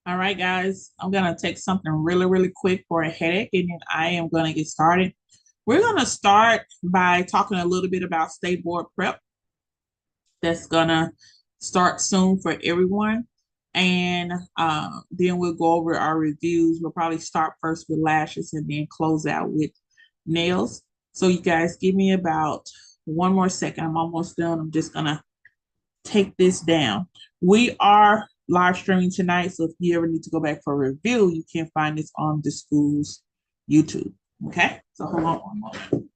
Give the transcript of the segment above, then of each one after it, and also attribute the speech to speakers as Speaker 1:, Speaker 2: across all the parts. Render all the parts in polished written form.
Speaker 1: All right, guys, I'm going to take something really quick for a headache, and then I am going to get started. We're going to start by talking a little bit about state board prep. That's going to start soon for everyone. And then we'll go over our reviews. We'll probably start first with lashes and then close out with nails. So you guys give me about one more second. I'm almost done. I'm just going to take this down. We are live streaming tonight, so if you ever need to go back for a review, you can find this on the school's YouTube. Okay, so hold on one moment.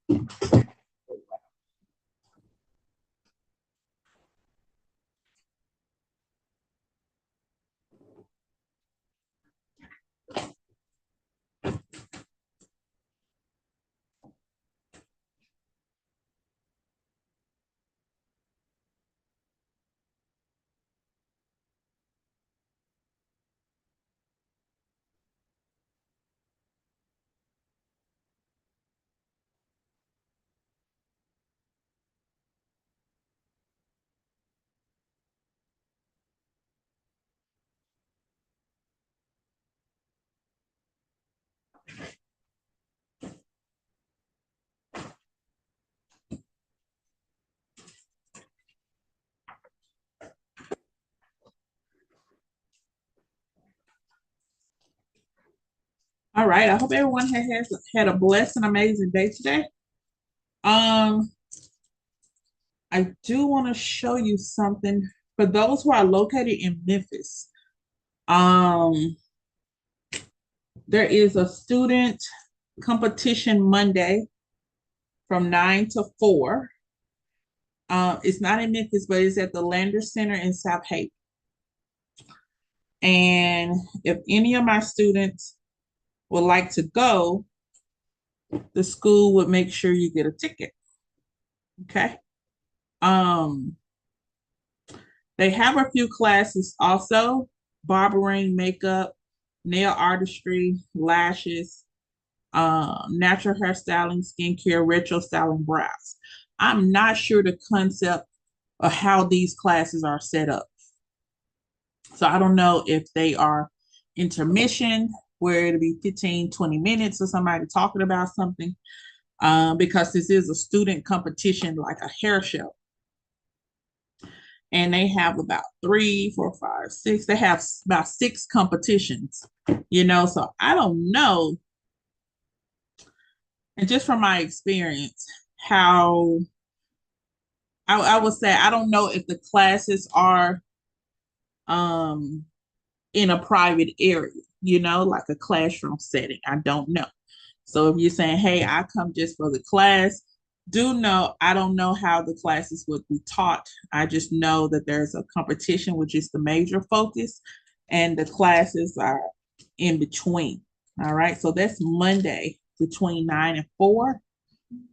Speaker 1: All right, I hope everyone has had a blessed and amazing day today. Um, I do want to show you something for those who are located in Memphis. Um, there is a student competition Monday from 9 to 4. It's not in Memphis, but it's at the Lander Center in South Haven. And if any of my students would like to go, the school would make sure you get a ticket. Okay. Um, they have a few classes also: barbering, makeup, nail artistry, lashes, natural hairstyling, skincare, retro styling, brows. I'm not sure the concept of how these classes are set up. So I don't know if they are intermission where it'll be 15, 20 minutes of somebody talking about something, because this is a student competition like a hair show. And they have about 3, 4, 5, 6, they have about 6 competitions. So I don't know. And just from my experience, how I would say I don't know if the classes are um in a private area, like a classroom setting. I don't know. So if you're saying, hey, I come just for the class, do know I don't know how the classes would be taught. I just know that there's a competition, which is the major focus, and the classes are in between. All right. So that's Monday between 9 and 4.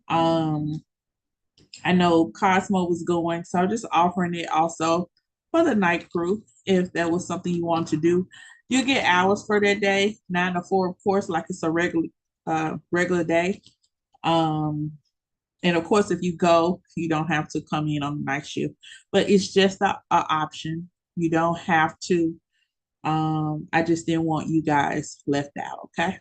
Speaker 1: Um, I know Cosmo was going, so I'm just offering it also for the night crew if that was something you want to do. You get hours for that day, 9 to 4, of course, like it's a regular day. Um, and of course, if you go, you don't have to come in on the night shift, but it's just a option. You don't have to. I just didn't want you guys left out, okay?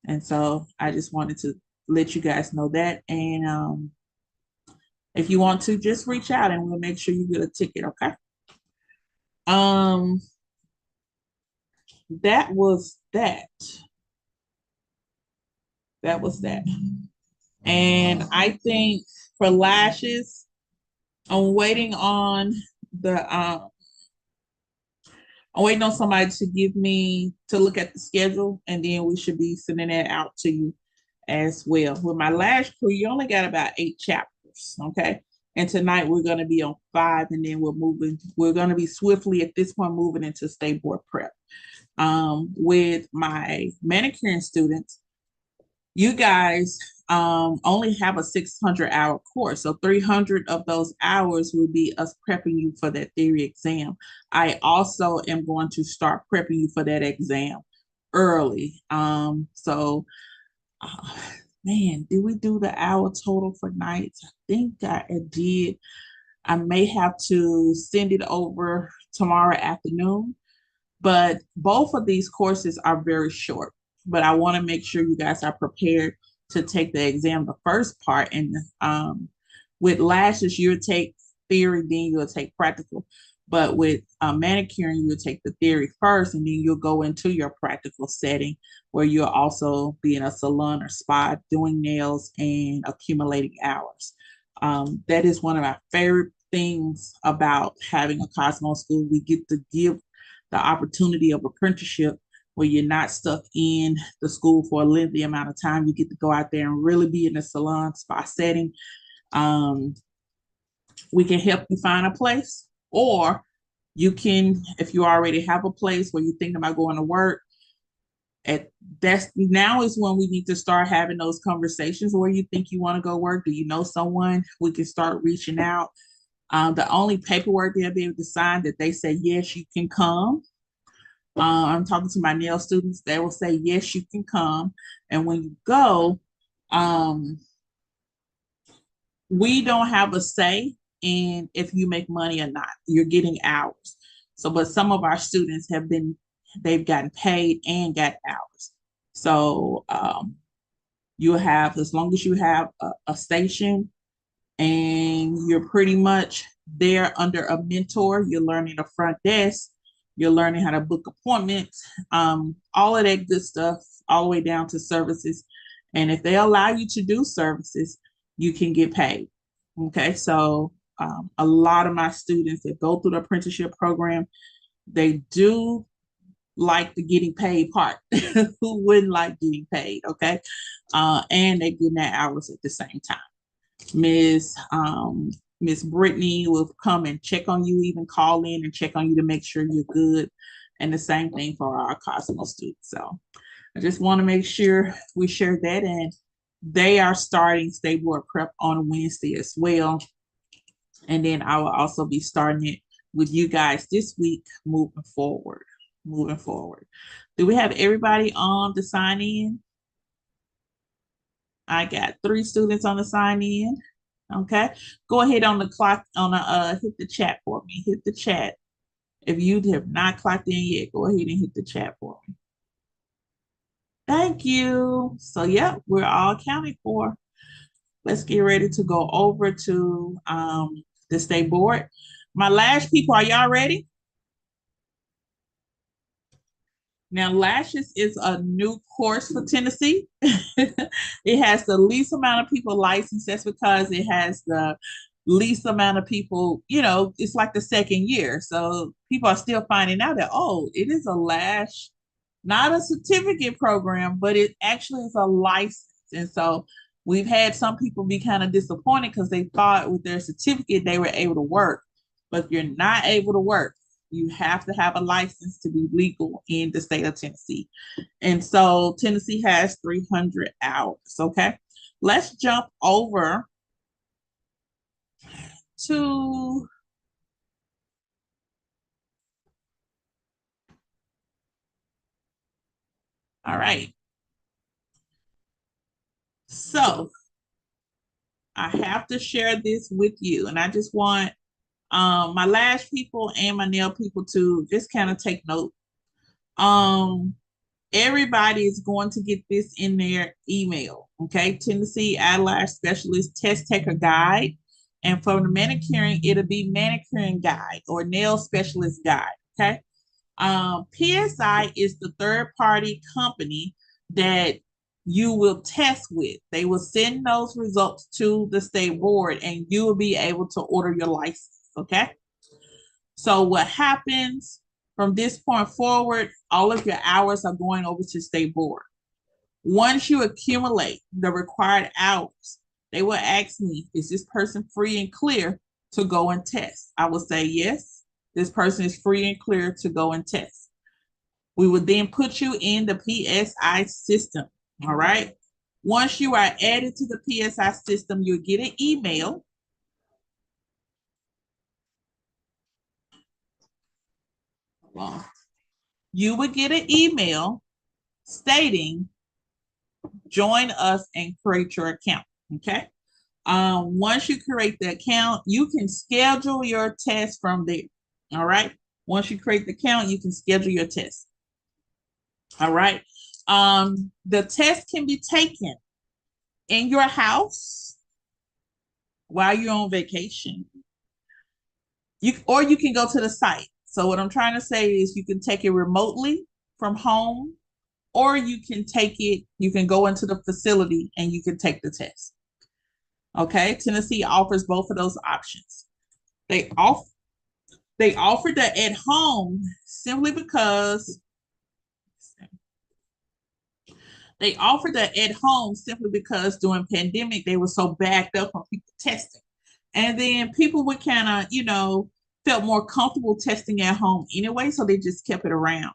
Speaker 1: And so I just wanted to let you guys know that. And if you want to, just reach out and we'll make sure you get a ticket, okay? Um, that was that. That was that. And I think for lashes, I'm waiting on the I'm waiting on somebody to give me to look at the schedule, and then we should be sending that out to you as well. With my lash crew, you only got about 8 chapters, okay? And tonight we're going to be on 5, and then we're going to be swiftly at this point moving into state board prep. With my manicuring students, you guys only have a 600-hour course. So 300 of those hours will be us prepping you for that theory exam. I also am going to start prepping you for that exam early. So man, did we do the hour total for nights? I think I did. I may have to send it over tomorrow afternoon. But both of these courses are very short. But I want to make sure you guys are prepared to take the exam, the first part. And with lashes, you'll take theory, then you'll take practical. But with manicuring, you'll take the theory first, and then you'll go into your practical setting where you'll also be in a salon or spa doing nails and accumulating hours. That is one of my favorite things about having a Cosmo school. We get to give the opportunity of apprenticeship where you're not stuck in the school for a lengthy amount of time. You get to go out there and really be in a salon spa setting. Um, we can help you find a place, or you can, if you already have a place where you're thinking about going to work, at that's now is when we need to start having those conversations. Where you think you want to go work? Do you know someone? We can start reaching out. The only paperwork they'll be able to sign that they say yes, you can come. I'm talking to my nail students. They will say yes, you can come, and when you go, um, we don't have a say in if you make money or not. You're getting hours. So, but some of our students they've gotten paid and got hours. So you'll have, as long as you have a station and you're pretty much there under a mentor, you're learning the front desk, you're learning how to book appointments, all of that good stuff, all the way down to services. And if they allow you to do services, you can get paid. Okay, so a lot of my students that go through the apprenticeship program, they do like the getting paid part. Who wouldn't like getting paid? Okay, and they're getting that hours at the same time. Miss Miss Brittany will come and check on you, even call in and check on you to make sure you're good. And the same thing for our Cosmo students. So I just want to make sure we share that. And they are starting state board prep on Wednesday as well. And then I will also be starting it with you guys this week moving forward. Moving forward. Do we have everybody on the sign in? I got 3 students on the sign in. Okay. Go ahead on the clock on the hit the chat for me. Hit the chat. If you have not clocked in yet, go ahead and hit the chat for me. Thank you. So yeah, we're all accounted for. Let's get ready to go over to the state board. My lash people, are y'all ready? Now, lashes is a new course for Tennessee. It has the least amount of people licensed. That's because it has the least amount of people, it's like the second year. So people are still finding out that, oh, it is a lash, not a certificate program, but it actually is a license. And so we've had some people be kind of disappointed because they thought with their certificate they were able to work. But if you're not able to work, you have to have a license to be legal in the state of Tennessee. And so Tennessee has 300 hours. Okay. Let's jump over to all right. So I have to share this with you, and I just want my lash people and my nail people to just kind of take note. Um, Everybody is going to get this in their email. Okay, Tennessee Eyelash Specialist Test Taker Guide, and for the manicuring, it'll be manicuring guide or nail specialist guide. Okay, PSI is the third party company that you will test with. They will send those results to the state board, and you will be able to order your license. Okay. So what happens from this point forward, all of your hours are going over to state board. Once you accumulate the required hours, they will ask me, is this person free and clear to go and test? I will say, yes, this person is free and clear to go and test. We will then put you in the PSI system. All right. Once you are added to the PSI system, you'll get an email. Well, you would get an email stating, join us and create your account. Okay. Once you create the account, you can schedule your test from there. All right. Once you create the account, you can schedule your test. All right. The test can be taken in your house while you're on vacation. Or you can go to the site. So what I'm trying to say is you can take it remotely from home, or you can go into the facility and you can take the test. Okay, Tennessee offers both of those options. They off they offered the at home simply because during pandemic they were so backed up from people testing. And then people would kind of, felt more comfortable testing at home anyway, so they just kept it around.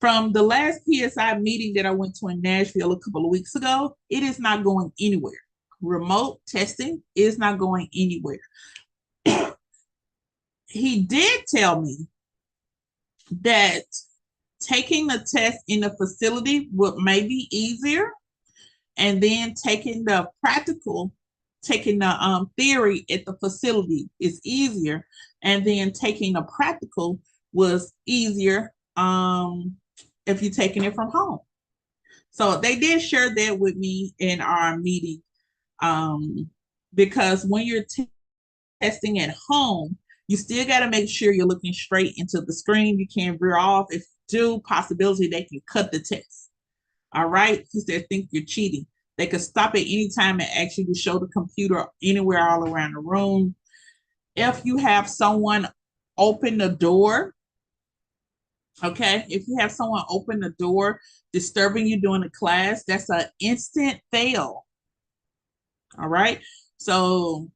Speaker 1: From the last PSI meeting that I went to in Nashville a couple of weeks ago, it is not going anywhere. Remote testing is not going anywhere. He did tell me that taking the test in the facility would maybe easier, and then taking the theory at the facility is easier, and then taking the practical was easier if you're taking it from home. So they did share that with me in our meeting, because when you're testing at home, you still got to make sure you're looking straight into the screen. You can't veer off. If you do, possibility they can cut the test. All right, because they think you're cheating. They could stop at any time and ask you to show the computer anywhere all around the room. If you have someone open the door, okay, if you have someone open the door disturbing you during the class, that's an instant fail. All right, so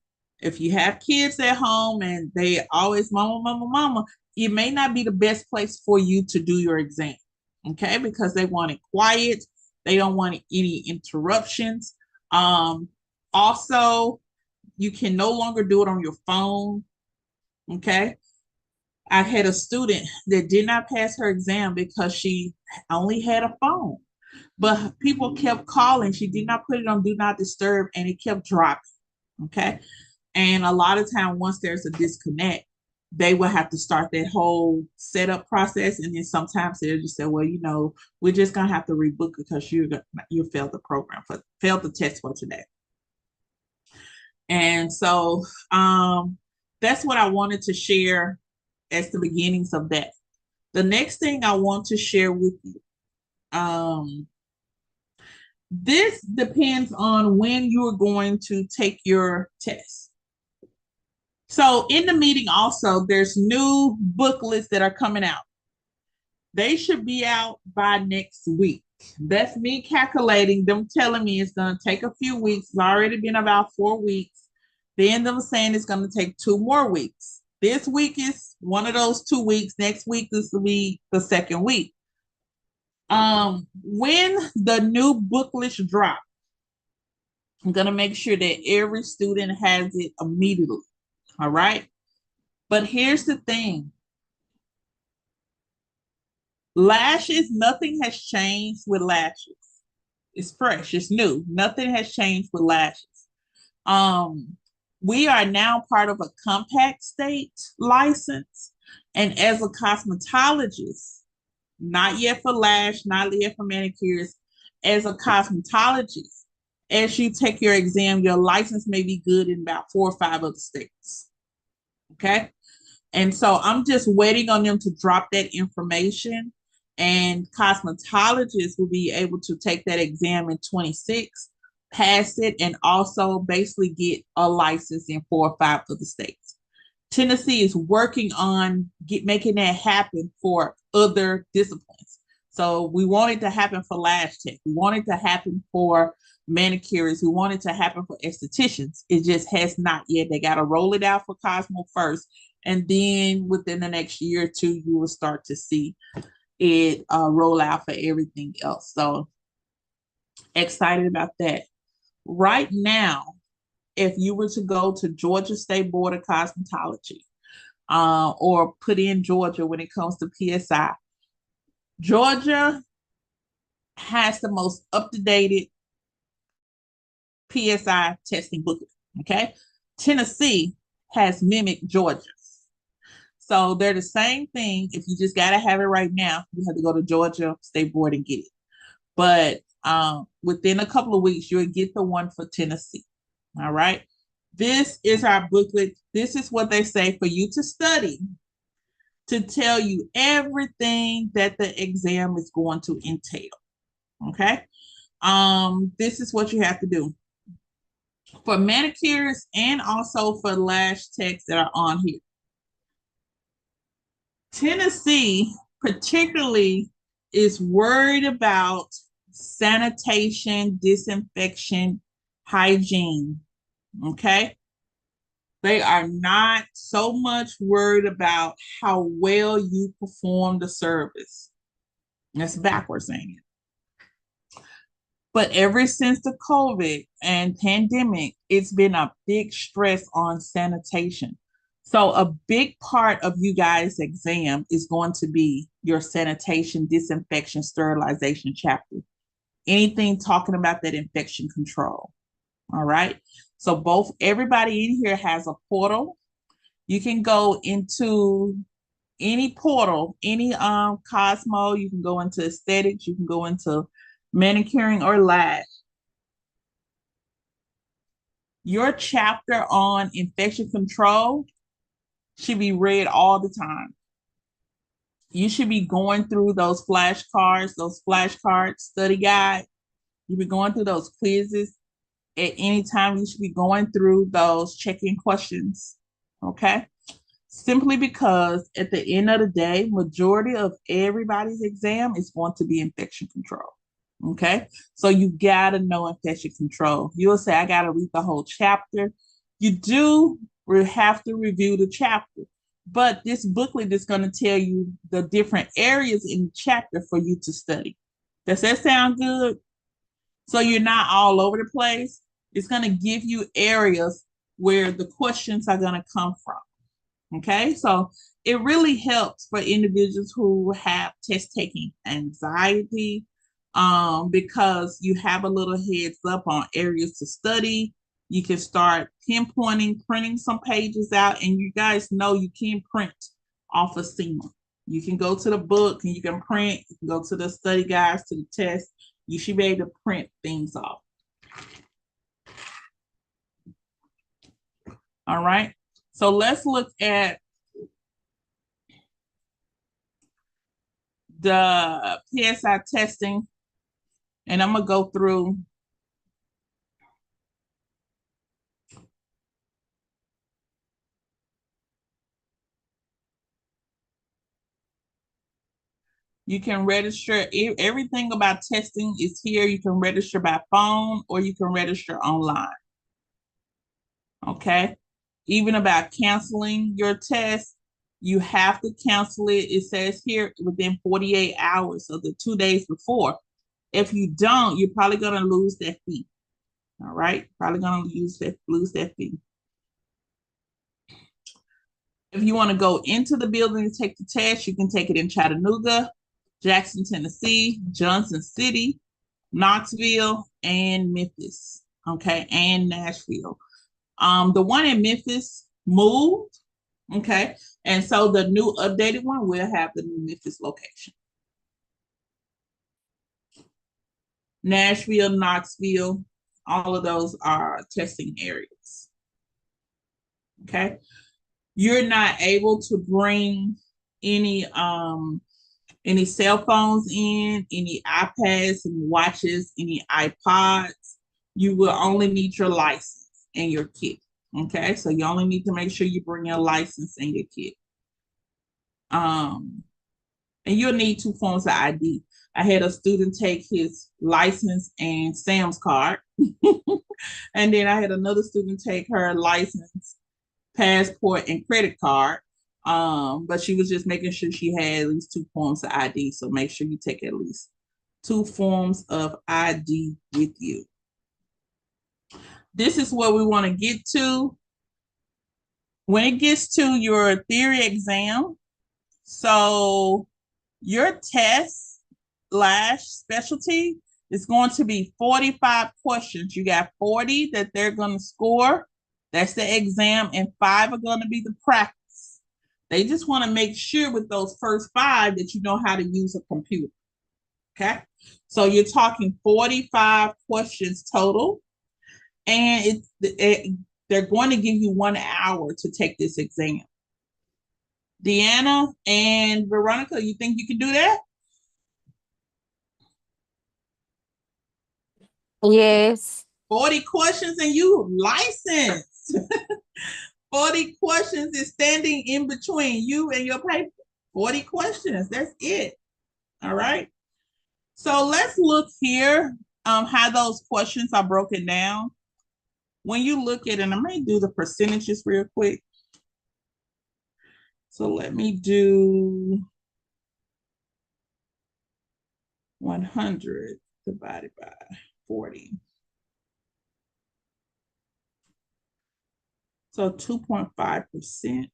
Speaker 1: if you have kids at home and they always mama, mama, mama, it may not be the best place for you to do your exam, okay, because they want it quiet. They don't want any interruptions. Also, you can no longer do it on your phone, okay? I had a student that did not pass her exam because she only had a phone, but people kept calling. She did not put it on do not disturb, and it kept dropping, okay? And a lot of time, once there's a disconnect, they will have to start that whole setup process. And then sometimes they'll just say, well, we're just going to have to rebook because you failed failed the test for today. And so that's what I wanted to share as the beginnings of that. The next thing I want to share with you, this depends on when you're going to take your test. So in the meeting also, there's new booklets that are coming out. They should be out by next week. That's me calculating, them telling me it's going to take a few weeks. It's already been about 4 weeks. Then them saying it's going to take 2 more weeks. This week is one of those 2 weeks. Next week is will be the second week. When the new booklets drop, I'm going to make sure that every student has it immediately. All right. But here's the thing. Lashes, nothing has changed with lashes. It's fresh, it's new. Nothing has changed with lashes. We are now part of a compact state license. And as a cosmetologist, not yet for lash, not yet for manicures, as a cosmetologist, as you take your exam, your license may be good in about 4 or 5 other states. Okay. And so I'm just waiting on them to drop that information, and cosmetologists will be able to take that exam in 26, pass it, and also basically get a license in 4 or 5 other states. Tennessee is working on making that happen for other disciplines. So we want it to happen for lash tech. We want it to happen for manicurists. We want it to happen for estheticians. It just has not yet. They got to roll it out for Cosmo first. And then within the next year or 2, you will start to see it roll out for everything else. So excited about that. Right now, if you were to go to Georgia State Board of Cosmetology or put in Georgia when it comes to PSI, Georgia has the most up-to-date PSI testing booklet, okay? Tennessee has mimicked Georgia's. So they're the same thing. If you just got to have it right now, you have to go to Georgia State Board and get it. But within a couple of weeks, you'll get the one for Tennessee. All right. This is our booklet. This is what they say for you to study to tell you everything that the exam is going to entail. Okay. This is what you have to do for manicures and also for lash techs that are on here. Tennessee, particularly, is worried about sanitation, disinfection, hygiene. Okay. They are not so much worried about how well you perform the service. That's backwards saying it. But ever since the COVID and pandemic, it's been a big stress on sanitation. So a big part of you guys' exam is going to be your sanitation, disinfection, sterilization chapter. Anything talking about that infection control. All right. So everybody in here has a portal. You can go into any portal, any Cosmo. You can go into aesthetics. You can go into manicuring or lash. Your chapter on infection control should be read all the time. You should be going through those flashcards, study guide. You be going through those quizzes. At any time, you should be going through those check-in questions. Okay. Simply because at the end of the day, majority of everybody's exam is going to be infection control. Okay. So you got to know infection control. You'll say, I got to read the whole chapter. You do have to review the chapter, but this booklet is going to tell you the different areas in the chapter for you to study. Does that sound good? So you're not all over the place. It's going to give you areas where the questions are going to come from. Okay, so it really helps for individuals who have test taking anxiety because you have a little heads up on areas to study. You can start pinpointing, printing some pages out, and you guys know you can print off of SEMA. You can go to the book and you can print, you can go to the study guides, to the test. You should be able to print things off. All right. So let's look at the PSI testing, and I'm going to go through you can register. Everything about testing is here. You can register by phone or you can register online. Okay. Even about canceling your test, you have to cancel it. It says here within 48 hours, so the 2 days before. If you don't, you're probably going to lose that fee. All right. Probably going to lose that fee. If you want to go into the building to take the test, you can take it in Chattanooga, Jackson, Tennessee, Johnson City, Knoxville, and Memphis. Okay. And Nashville. The one in Memphis moved. Okay. And so the new updated one will have the new Memphis location. Nashville, Knoxville, all of those are testing areas. Okay. You're not able to bring any cell phones in, any iPads and watches, any iPods. You will only need your license and your kit. Okay, so you only need to make sure you bring your license and your kit. And you'll need 2 forms of ID. I had a student take his license and Sam's card. And then I had another student take her license, passport, and credit card. But she was just making sure she had at least 2 forms of ID. So make sure you take at least 2 forms of ID with you. This is what we want to get to. When it gets to your theory exam, so your test lash specialty is going to be 45 questions. You got 40 that they're going to score. That's the exam, and 5 are going to be the practice. They just want to make sure with those first 5 that you know how to use a computer. Okay. So you're talking 45 questions total. And they're going to give you 1 hour to take this exam. Deanna and Veronica, you think you can do that?
Speaker 2: Yes.
Speaker 1: 40 questions and you licensed. 40 questions is standing in between you and your paper. 40 questions. That's it. All right. So let's look here how those questions are broken down. When you look at it, and I may do the percentages real quick. So let me do 100 divided by 40. So 2.5%.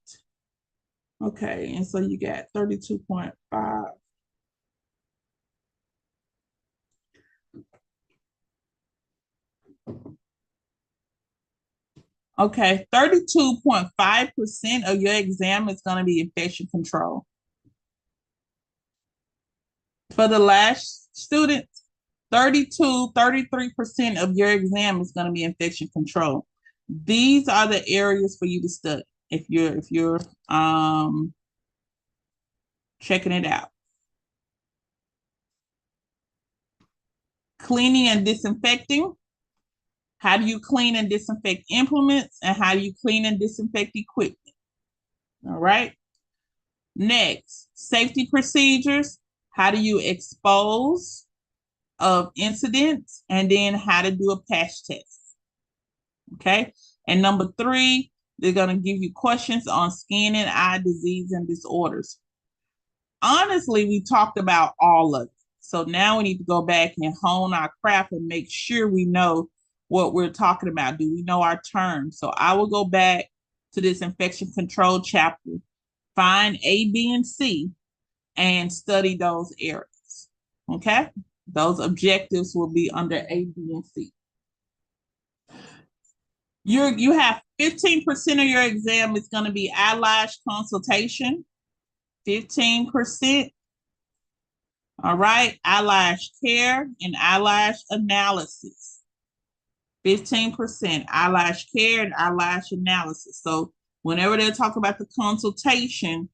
Speaker 1: Okay, and so you got 32.5. Okay, 32.5% of your exam is going to be infection control. For the last students, 33% of your exam is going to be infection control. These are the areas for you to study if you're checking it out. Cleaning and disinfecting. How do you clean and disinfect implements, and how do you clean and disinfect equipment? All right. Next, safety procedures. How do you expose of incidents, and then how to do a patch test. Okay. And number 3, they're going to give you questions on skin and eye disease and disorders. Honestly, we talked about all of it. So now we need to go back and hone our craft and make sure we know what we're talking about. Do we know our terms? So I will go back to this infection control chapter, find A, B, and C, and study those areas. Okay? Those objectives will be under A, B, and C. You have 15% of your exam is going to be eyelash consultation. 15%. All right, eyelash care and eyelash analysis. 15% eyelash care and eyelash analysis. So whenever they talk about the consultation,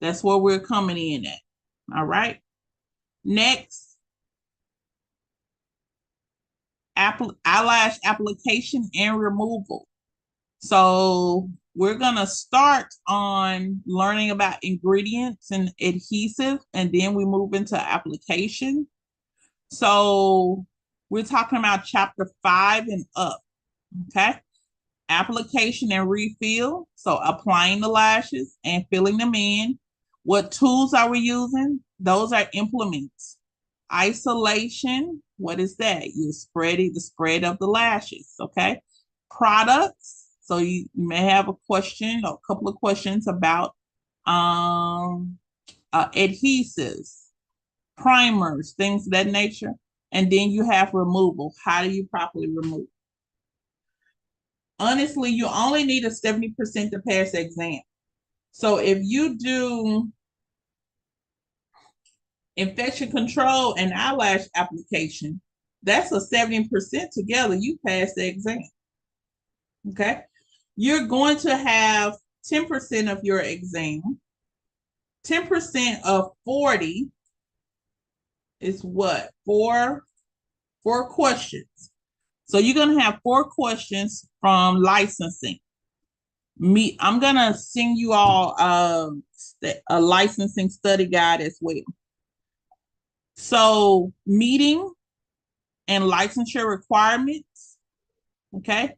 Speaker 1: that's where we're coming in at. All right. Next, eyelash application and removal. So we're going to start on learning about ingredients and adhesive, and then we move into application. So we're talking about chapter 5 and up. Okay. Application and refill. So applying the lashes and filling them in. What tools are we using? Those are implements. Isolation. What is that? You're spreading the spread of the lashes. Okay. Products. So you may have a question or a couple of questions about adhesives, primers, things of that nature. And then you have removal. How do you properly remove? Honestly, you only need a 70% to pass the exam. So if you do infection control and eyelash application, that's a 70% together. You pass the exam. Okay. You're going to have 10% of your exam. 10% of 40 is what? Four questions. So you're going to have 4 questions from licensing. I'm going to send you all a licensing study guide as well. So meeting and licensure requirements. Okay.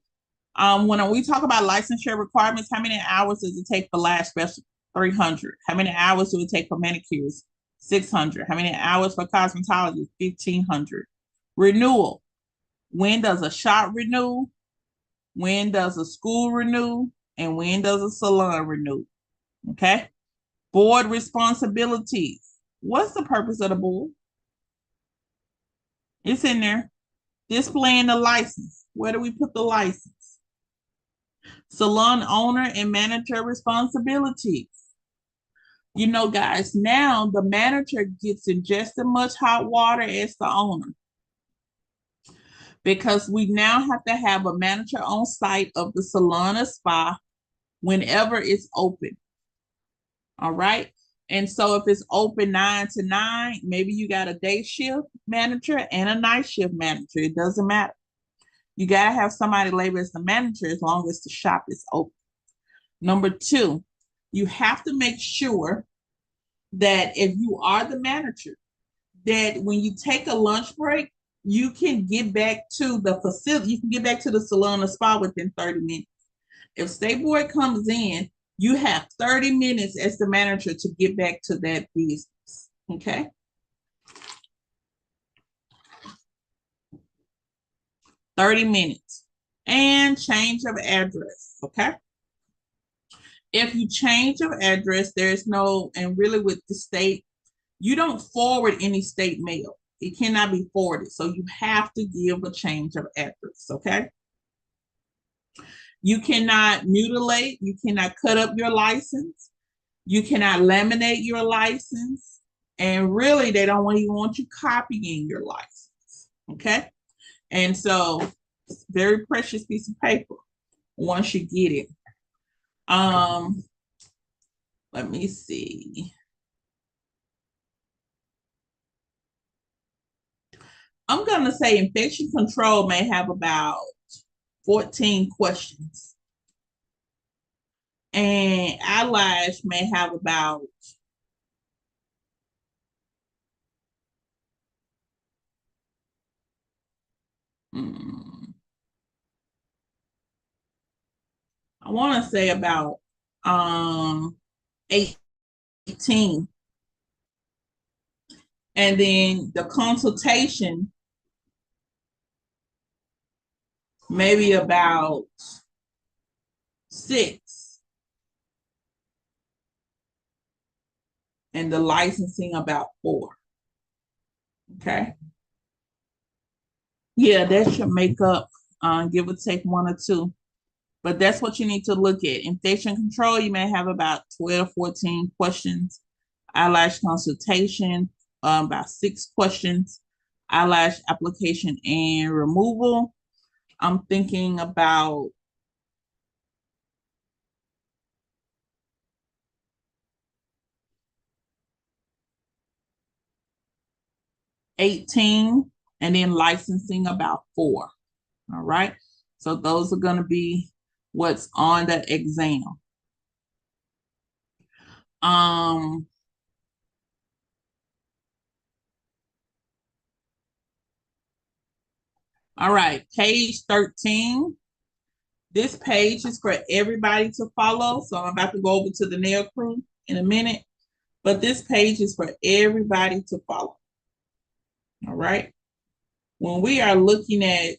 Speaker 1: When we talk about licensure requirements, how many hours does it take for lash specialist? 300. How many hours do it take for manicures? 600. How many hours for cosmetology? 1,500. Renewal. When does a shop renew? When does a school renew? And when does a salon renew? Okay. Board responsibilities. What's the purpose of the board? It's in there. Displaying the license. Where do we put the license? Salon owner and manager responsibilities. You know, guys, now the manager gets in just as much hot water as the owner because we now have to have a manager on site of the salon or spa whenever it's open. All right. And so if it's open 9 to 9, maybe you got a day shift manager and a night shift manager. It doesn't matter. You got to have somebody labeled as the manager as long as the shop is open. Number two, you have to make sure that if you are the manager, that when you take a lunch break, you can get back to the facility, you can get back to the salon or spa within 30 minutes. If State Board comes in, you have 30 minutes as the manager to get back to that business. Okay. "30 minutes and change of address." Okay. If you change of address, there's no, and really with the state, you don't forward any state mail. It cannot be forwarded. So you have to give a change of address. Okay. You cannot mutilate, you cannot cut up your license, you cannot laminate your license, and really they don't even want you copying your license. Okay. And so it's a very precious piece of paper once you get it. Let me see. I'm going to say infection control may have about 14 questions. And eyelash may have about I want to say about 18. And then the consultation, maybe about 6. And the licensing about 4. Okay. Yeah, that should make up, give or take 1 or 2. But that's what you need to look at. Infection control, you may have about 12, 14 questions. Eyelash consultation, about 6 questions. Eyelash application and removal, I'm thinking about 18, and then licensing about 4. All right. So those are going to be what's on the exam. Um, all right, page 13. This page is for everybody to follow. So I'm about to go over to the nail crew in a minute, but this page is for everybody to follow. All right. When we are looking at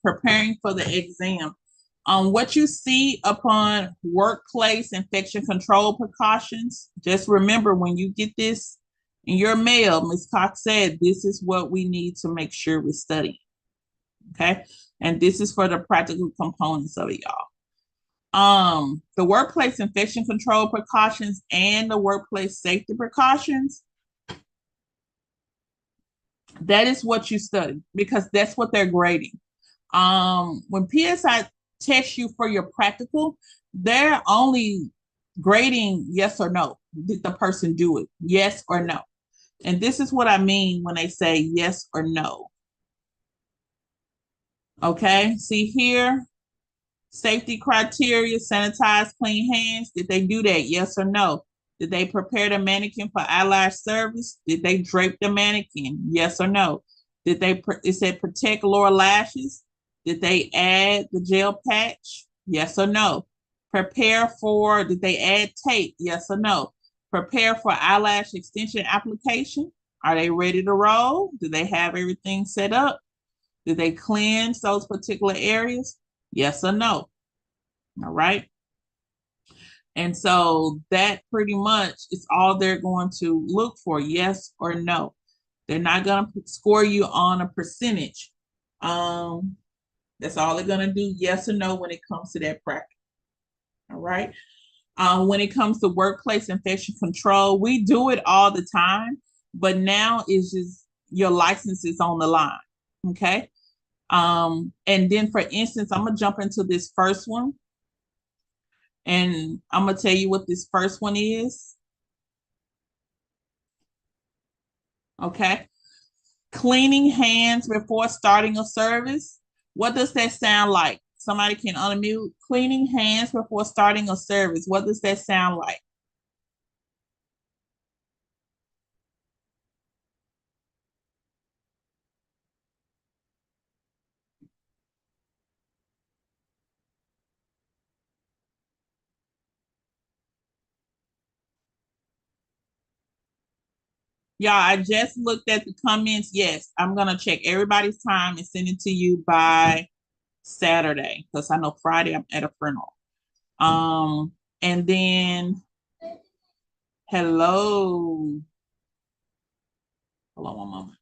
Speaker 1: preparing for the exam, what you see upon workplace infection control precautions, just remember when you get this in your mail, Ms. Cox said, this is what we need to make sure we're studying. Okay. And this is for the practical components of it, y'all. The workplace infection control precautions and the workplace safety precautions, that is what you study because that's what they're grading. When PSI tests you for your practical, they're only grading yes or no. Did the person do it? Yes or no? And this is what I mean when they say yes or no. Okay, see here, safety criteria, sanitize, clean hands. Did they do that? Yes or no? Did they prepare the mannequin for eyelash service? Did they drape the mannequin? Yes or no? Did they, it said protect lower lashes? Did they add the gel patch? Yes or no? Prepare for, did they add tape? Yes or no? Prepare for eyelash extension application. Are they ready to roll? Do they have everything set up? Did they cleanse those particular areas? Yes or no? All right. And so that pretty much is all they're going to look for, yes or no. They're not gonna score you on a percentage. That's all they're gonna do, yes or no, when it comes to that practice. All right. When it comes to workplace infection control, we do it all the time, but now it's just your license is on the line. Okay. And then for instance, I'm gonna jump into this first one, and I'm gonna tell you what this first one is. Okay. Cleaning hands before starting a service. What does that sound like? Somebody can unmute. Cleaning hands before starting a service. What does that sound like? Y'all, I just looked at the comments. Yes, I'm gonna check everybody's time and send it to you by Saturday because I know Friday I'm at a funeral. And then hello. Hold on one moment.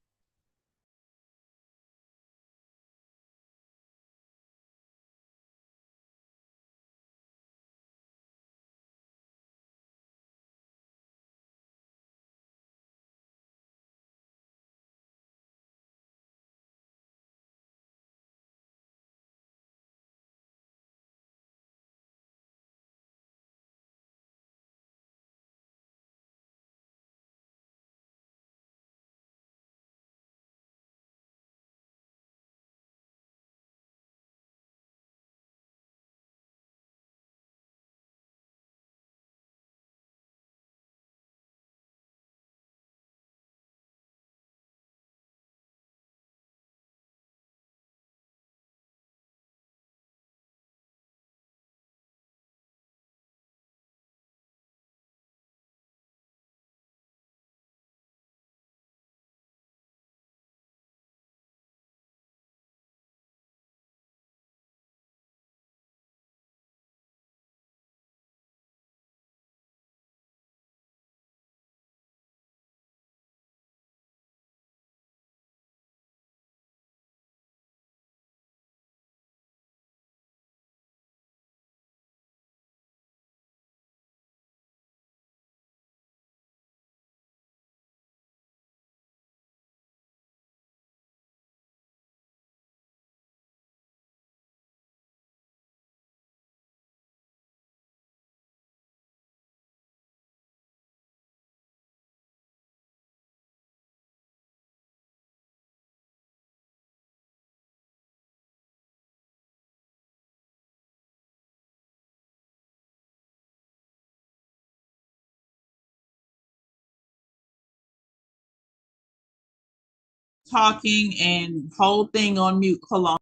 Speaker 1: Talking and whole thing on mute. Hold on.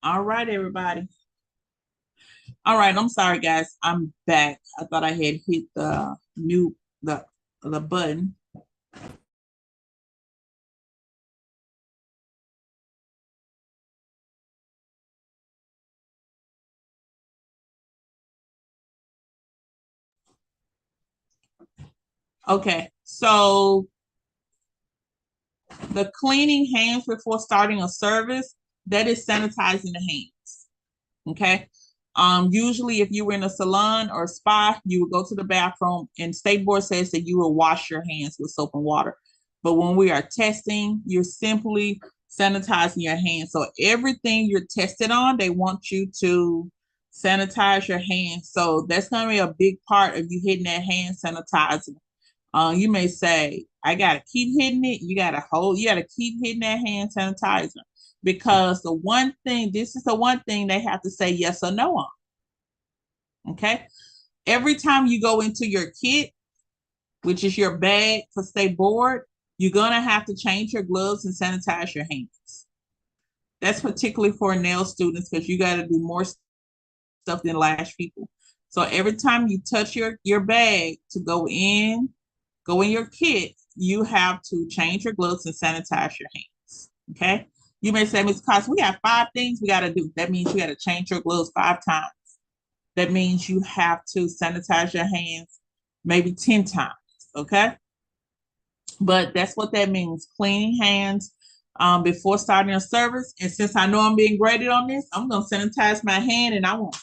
Speaker 1: All right, everybody. All right, I'm sorry, guys. I'm back. I thought I had hit the mute the button. Okay, so the cleaning hands before starting a service, that is sanitizing the hands. Okay. Usually if you were in a salon or a spa, you would go to the bathroom and state board says that you will wash your hands with soap and water. But when we are testing, you're simply sanitizing your hands. So everything you're tested on, they want you to sanitize your hands. So that's going to be a big part of you hitting that hand sanitizer. You may say, I gotta keep hitting it. You gotta keep hitting that hand sanitizer. because this is the one thing they have to say yes or no on. Okay. Every time you go into your kit, which is your bag to stay bored, you're going to have to change your gloves and sanitize your hands. That's particularly for nail students because you got to do more stuff than lash people. So every time you touch your bag to go in your kit, you have to change your gloves and sanitize your hands. Okay. You may say, Ms. Cox, we got 5 things we got to do. That means you got to change your gloves 5 times. That means you have to sanitize your hands maybe 10 times. Okay. But that's what that means. Cleaning hands before starting a service. And since I know I'm being graded on this, I'm going to sanitize my hand and I want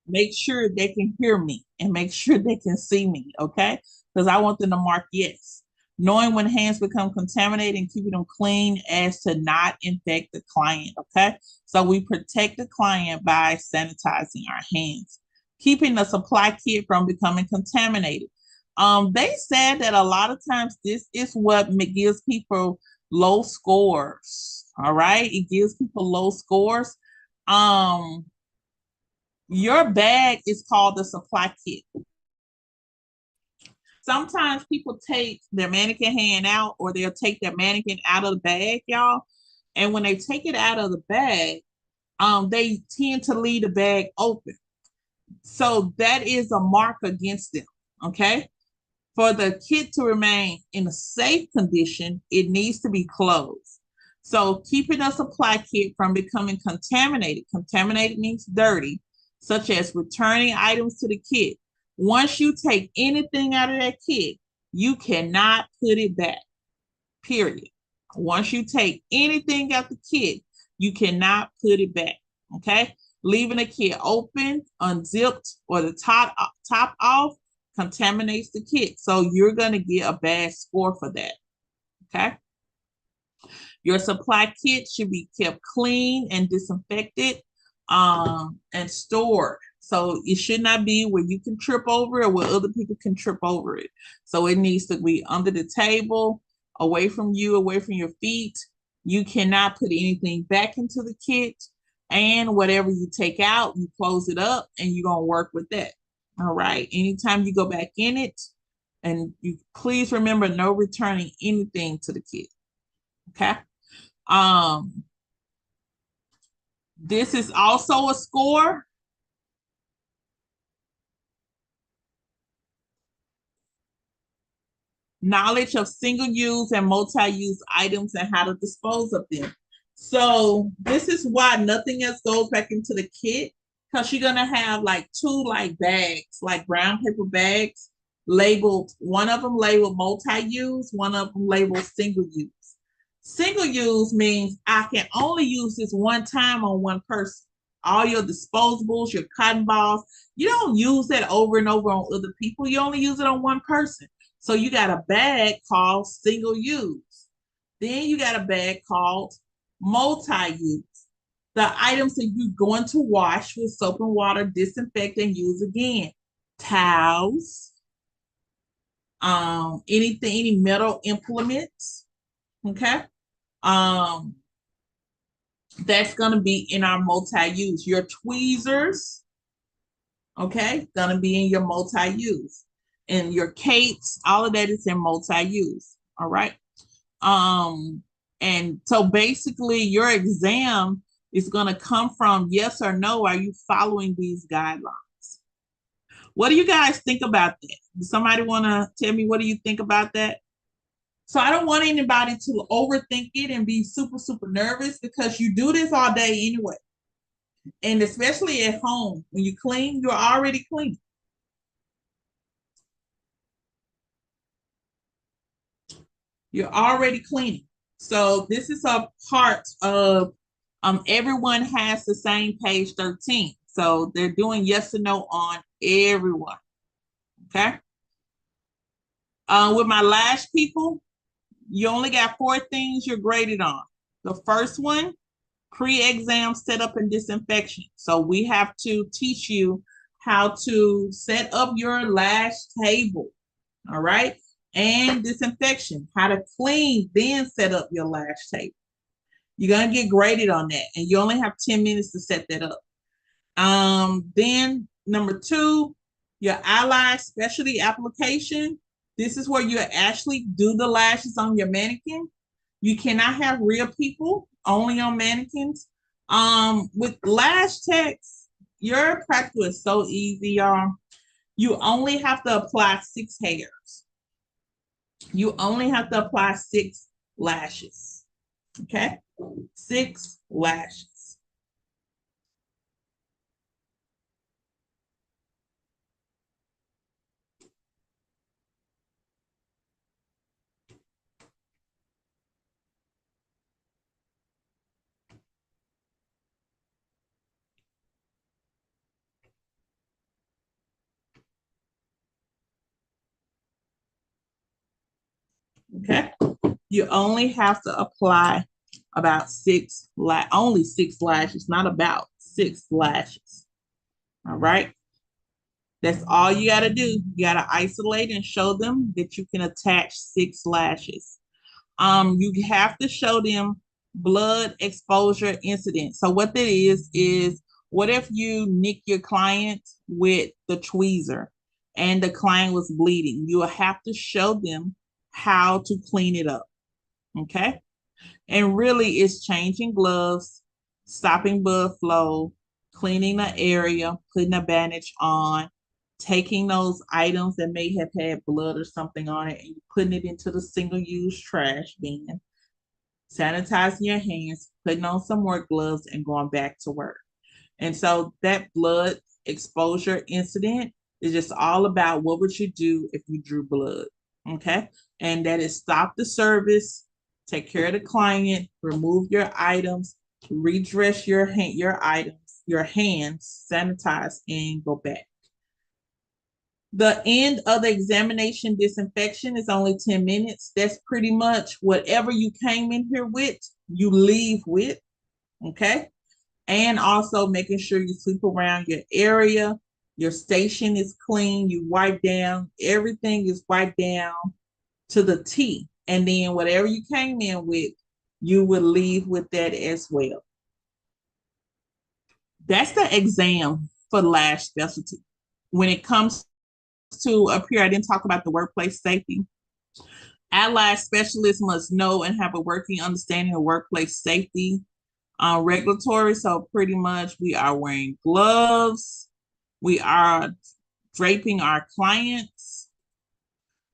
Speaker 1: make sure they can hear me and make sure they can see me, okay? Because I want them to mark yes. Knowing when hands become contaminated and keeping them clean as to not infect the client, okay? So we protect the client by sanitizing our hands, keeping the supply kit from becoming contaminated. They said that a lot of times this is what gives people low scores, all right? It gives people low scores. Your bag is called the supply kit. Sometimes people take their mannequin hand out or they'll take their mannequin out of the bag, y'all. And when they take it out of the bag, they tend to leave the bag open. So that is a mark against them, okay? For the kit to remain in a safe condition, it needs to be closed. So keeping a supply kit from becoming contaminated, contaminated means dirty, such as returning items to the kit. Once you take anything out of that kit, you cannot put it back, period. Once you take anything out the kit, you cannot put it back, okay? Leaving a kit open, unzipped, or the top off contaminates the kit. So you're going to get a bad score for that, okay? Your supply kit should be kept clean and disinfected and stored. So it should not be where you can trip over it or where other people can trip over it. So it needs to be under the table, away from you, away from your feet. You cannot put anything back into the kit. And whatever you take out, you close it up and you're going to work with that. All right. Anytime you go back in it, and you please remember no returning anything to the kit. Okay. This is also a score. Knowledge of single-use and multi-use items and how to dispose of them. So this is why nothing else goes back into the kit, because you're gonna have like 2 like bags, like brown paper bags, labeled, one of them labeled multi-use, one of them labeled single-use. Single-use means I can only use this one time on one person. All your disposables, your cotton balls, you don't use that over and over on other people. You only use it on one person. So you got a bag called single use. Then you got a bag called multi-use. The items that you're going to wash with soap and water, disinfect, and use again. Towels, any metal implements, okay? That's gonna be in our multi-use. Your tweezers, okay, gonna be in your multi-use. And your capes, all of that is in multi-use. All right. And so basically your exam is going to come from yes or no. Are you following these guidelines? What do you guys think about that? Does somebody want to tell me what do you think about that? So I don't want anybody to overthink it and be super, super nervous because you do this all day anyway. And especially at home, when you clean, you're already clean. You're already cleaning. So this is a part of everyone has the same page 13. So they're doing yes or no on everyone. Okay. With my lash people, you only got 4 things you're graded on. The first one, pre-exam setup and disinfection. So we have to teach you how to set up your lash table. All right. And disinfection, how to clean, then set up your lash table. You're gonna get graded on that, and you only have 10 minutes to set that up. Then number two, your eyelash specialty application. This is where you actually do the lashes on your mannequin. You cannot have real people, only on mannequins. With lash techs, your practical is so easy, y'all. You only have to apply 6 hairs. You only have to apply 6 lashes. Okay? 6 lashes. Okay? You only have to apply about only 6 lashes, not about 6 lashes. All right. That's all you got to do. You got to isolate and show them that you can attach 6 lashes. You have to show them blood exposure incident. So what that is what if you nick your client with the tweezer and the client was bleeding? You will have to show them how to clean it up. Okay. And really, it's changing gloves, stopping blood flow, cleaning the area, putting a bandage on, taking those items that may have had blood or something on it, and putting it into the single use trash bin, sanitizing your hands, putting on some more gloves, and going back to work. And so that blood exposure incident is just all about what would you do if you drew blood. Okay. And that is stop the service, take care of the client, remove your items, redress your items, your hands, sanitize, and go back. The end of the examination disinfection is only 10 minutes. That's pretty much whatever you came in here with, you leave with. Okay. And also making sure you sweep around your area, your station is clean, you wipe down, everything is wiped down to the T. And then whatever you came in with, you would leave with that as well. That's the exam for lash specialty. When it comes to up here, I didn't talk about the workplace safety. Eyelash specialists must know and have a working understanding of workplace safety regulatory. So pretty much we are wearing gloves. We are draping our clients.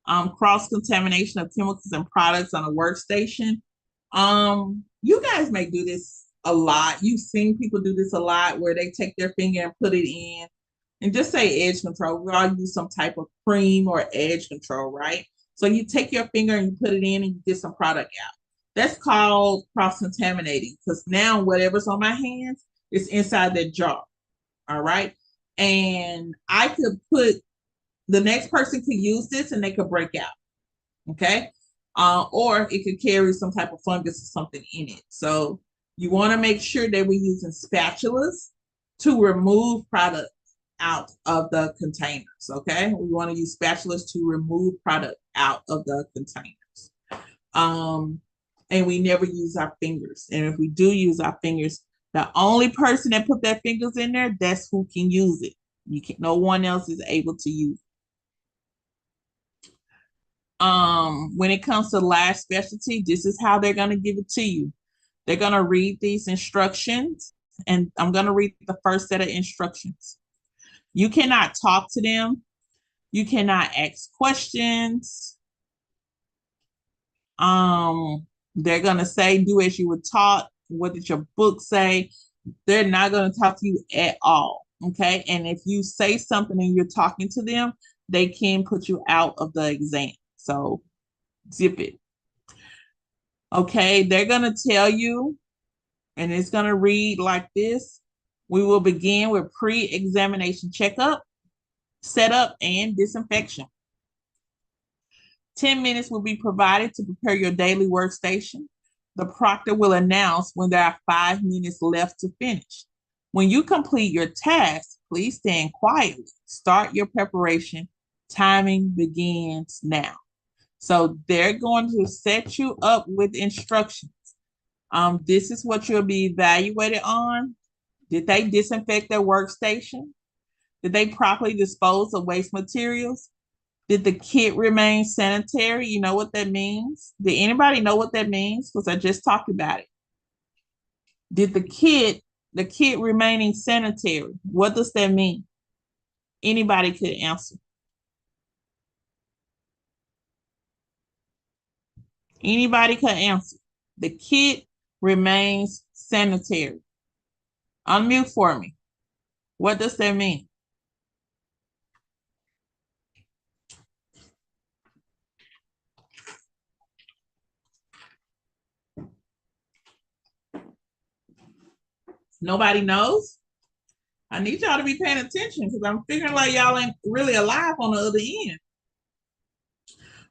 Speaker 1: Cross-contamination of chemicals and products on a workstation. You guys may do this a lot. You've seen people do this a lot where they take their finger and put it in and just say edge control. We all use some type of cream or edge control, right? So you take your finger and you put it in and you get some product out. That's called cross-contaminating because now whatever's on my hands is inside that jar. All right. And I could put the next person could use this and they could break out. Okay. Or it could carry some type of fungus or something in it. So you want to make sure that we're using spatulas to remove product out of the containers. Okay. We want to use spatulas to remove product out of the containers. And we never use our fingers. And if we do use our fingers, the only person that put their fingers in there, that's who can use it. No one else is able to use it. When it comes to lash specialty, this is how they're going to give it to you. They're going to read these instructions, and I'm going to read the first set of instructions. You cannot talk to them. You cannot ask questions. They're going to say, do as you were taught. What did your book say? They're not going to talk to you at all. Okay. And if you say something and you're talking to them, they can put you out of the exam. So zip it. Okay. They're going to tell you, and it's going to read like this. We will begin with pre-examination checkup, setup, and disinfection. 10 minutes will be provided to prepare your daily workstation. The proctor will announce when there are 5 minutes left to finish. When you complete your task, please stand quietly. Start your preparation. Timing begins now. So they're going to set you up with instructions. This is what you'll be evaluated on. Did they disinfect their workstation? Did they properly dispose of waste materials? Did the kit remain sanitary? You know what that means? Did anybody know what that means? Because I just talked about it. Did the kit remaining sanitary? What does that mean? Anybody could answer. Anybody could answer. The kit remains sanitary. Unmute for me. What does that mean? Nobody knows? I need y'all to be paying attention because I'm figuring like y'all ain't really alive on the other end.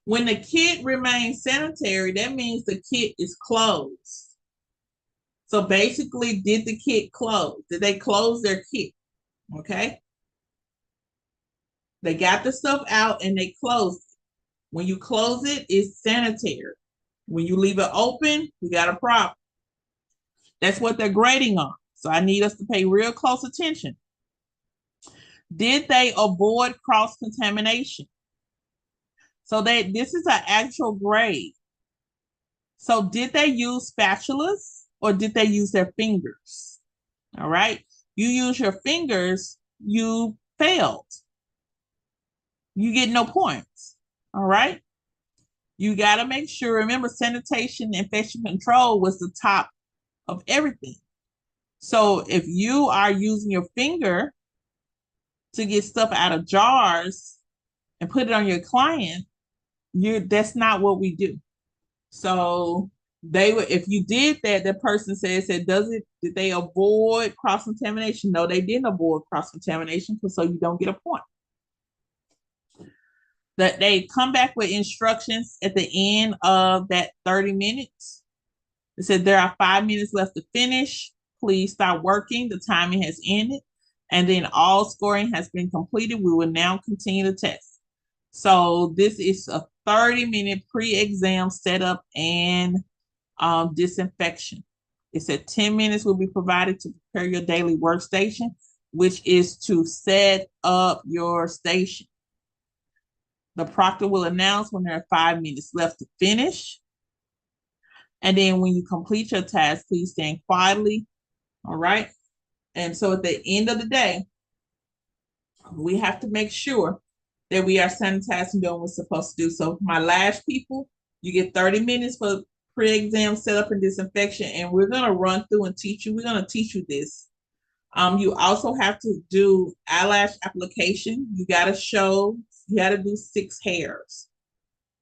Speaker 1: When the kit remains sanitary, that means the kit is closed. So basically, did the kit close? Did they close their kit? Okay. They got the stuff out and they closed it. When you close it, it's sanitary. When you leave it open, you got a problem. That's what they're grading on. So I need us to pay real close attention. Did they avoid cross contamination? So this is an actual grade. So did they use spatulas or did they use their fingers? All right. You use your fingers, you failed. You get no points. All right. You got to make sure, remember, sanitation and infection control was the top of everything. So if you are using your finger to get stuff out of jars and put it on your client, that's not what we do. So if you did that, the person said, did they avoid cross contamination? No, they didn't avoid cross contamination, so you don't get a point. That they come back with instructions at the end of that 30 minutes. It said there are 5 minutes left to finish. Please start working. The timing has ended. And then all scoring has been completed. We will now continue the test. So this is a 30-minute pre-exam setup and disinfection. It said 10 minutes will be provided to prepare your daily workstation, which is to set up your station. The proctor will announce when there are 5 minutes left to finish. And then when you complete your task, please stand quietly. All right. And so at the end of the day, we have to make sure that we are sanitizing, doing what we're supposed to do. So my lash people, you get 30 minutes for pre-exam setup and disinfection. And we're going to run through and teach you. We're going to teach you this. You also have to do eyelash application. You got to do 6 hairs.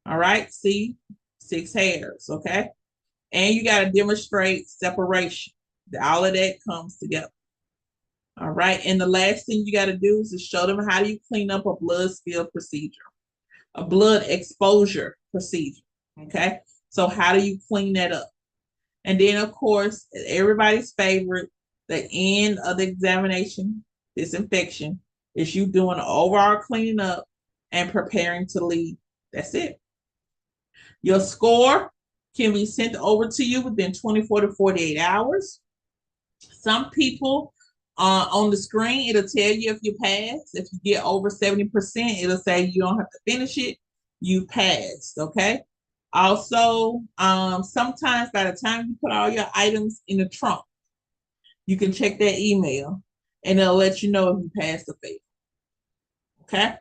Speaker 1: All right. See, 6 hairs. Okay. And you got to demonstrate separation. All of that comes together. All right. And the last thing you got to do is to show them how do you clean up a blood spill procedure, a blood exposure procedure. Okay. So how do you clean that up? And then, of course, everybody's favorite, the end of the examination, disinfection, is you doing an overall cleaning up and preparing to leave. That's it. Your score can be sent over to you within 24 to 48 hours. Some people on the screen, it'll tell you if you pass. If you get over 70%, it'll say you don't have to finish it. You passed, okay? Also, sometimes by the time you put all your items in the trunk, you can check that email and it'll let you know if you passed or failed. Okay?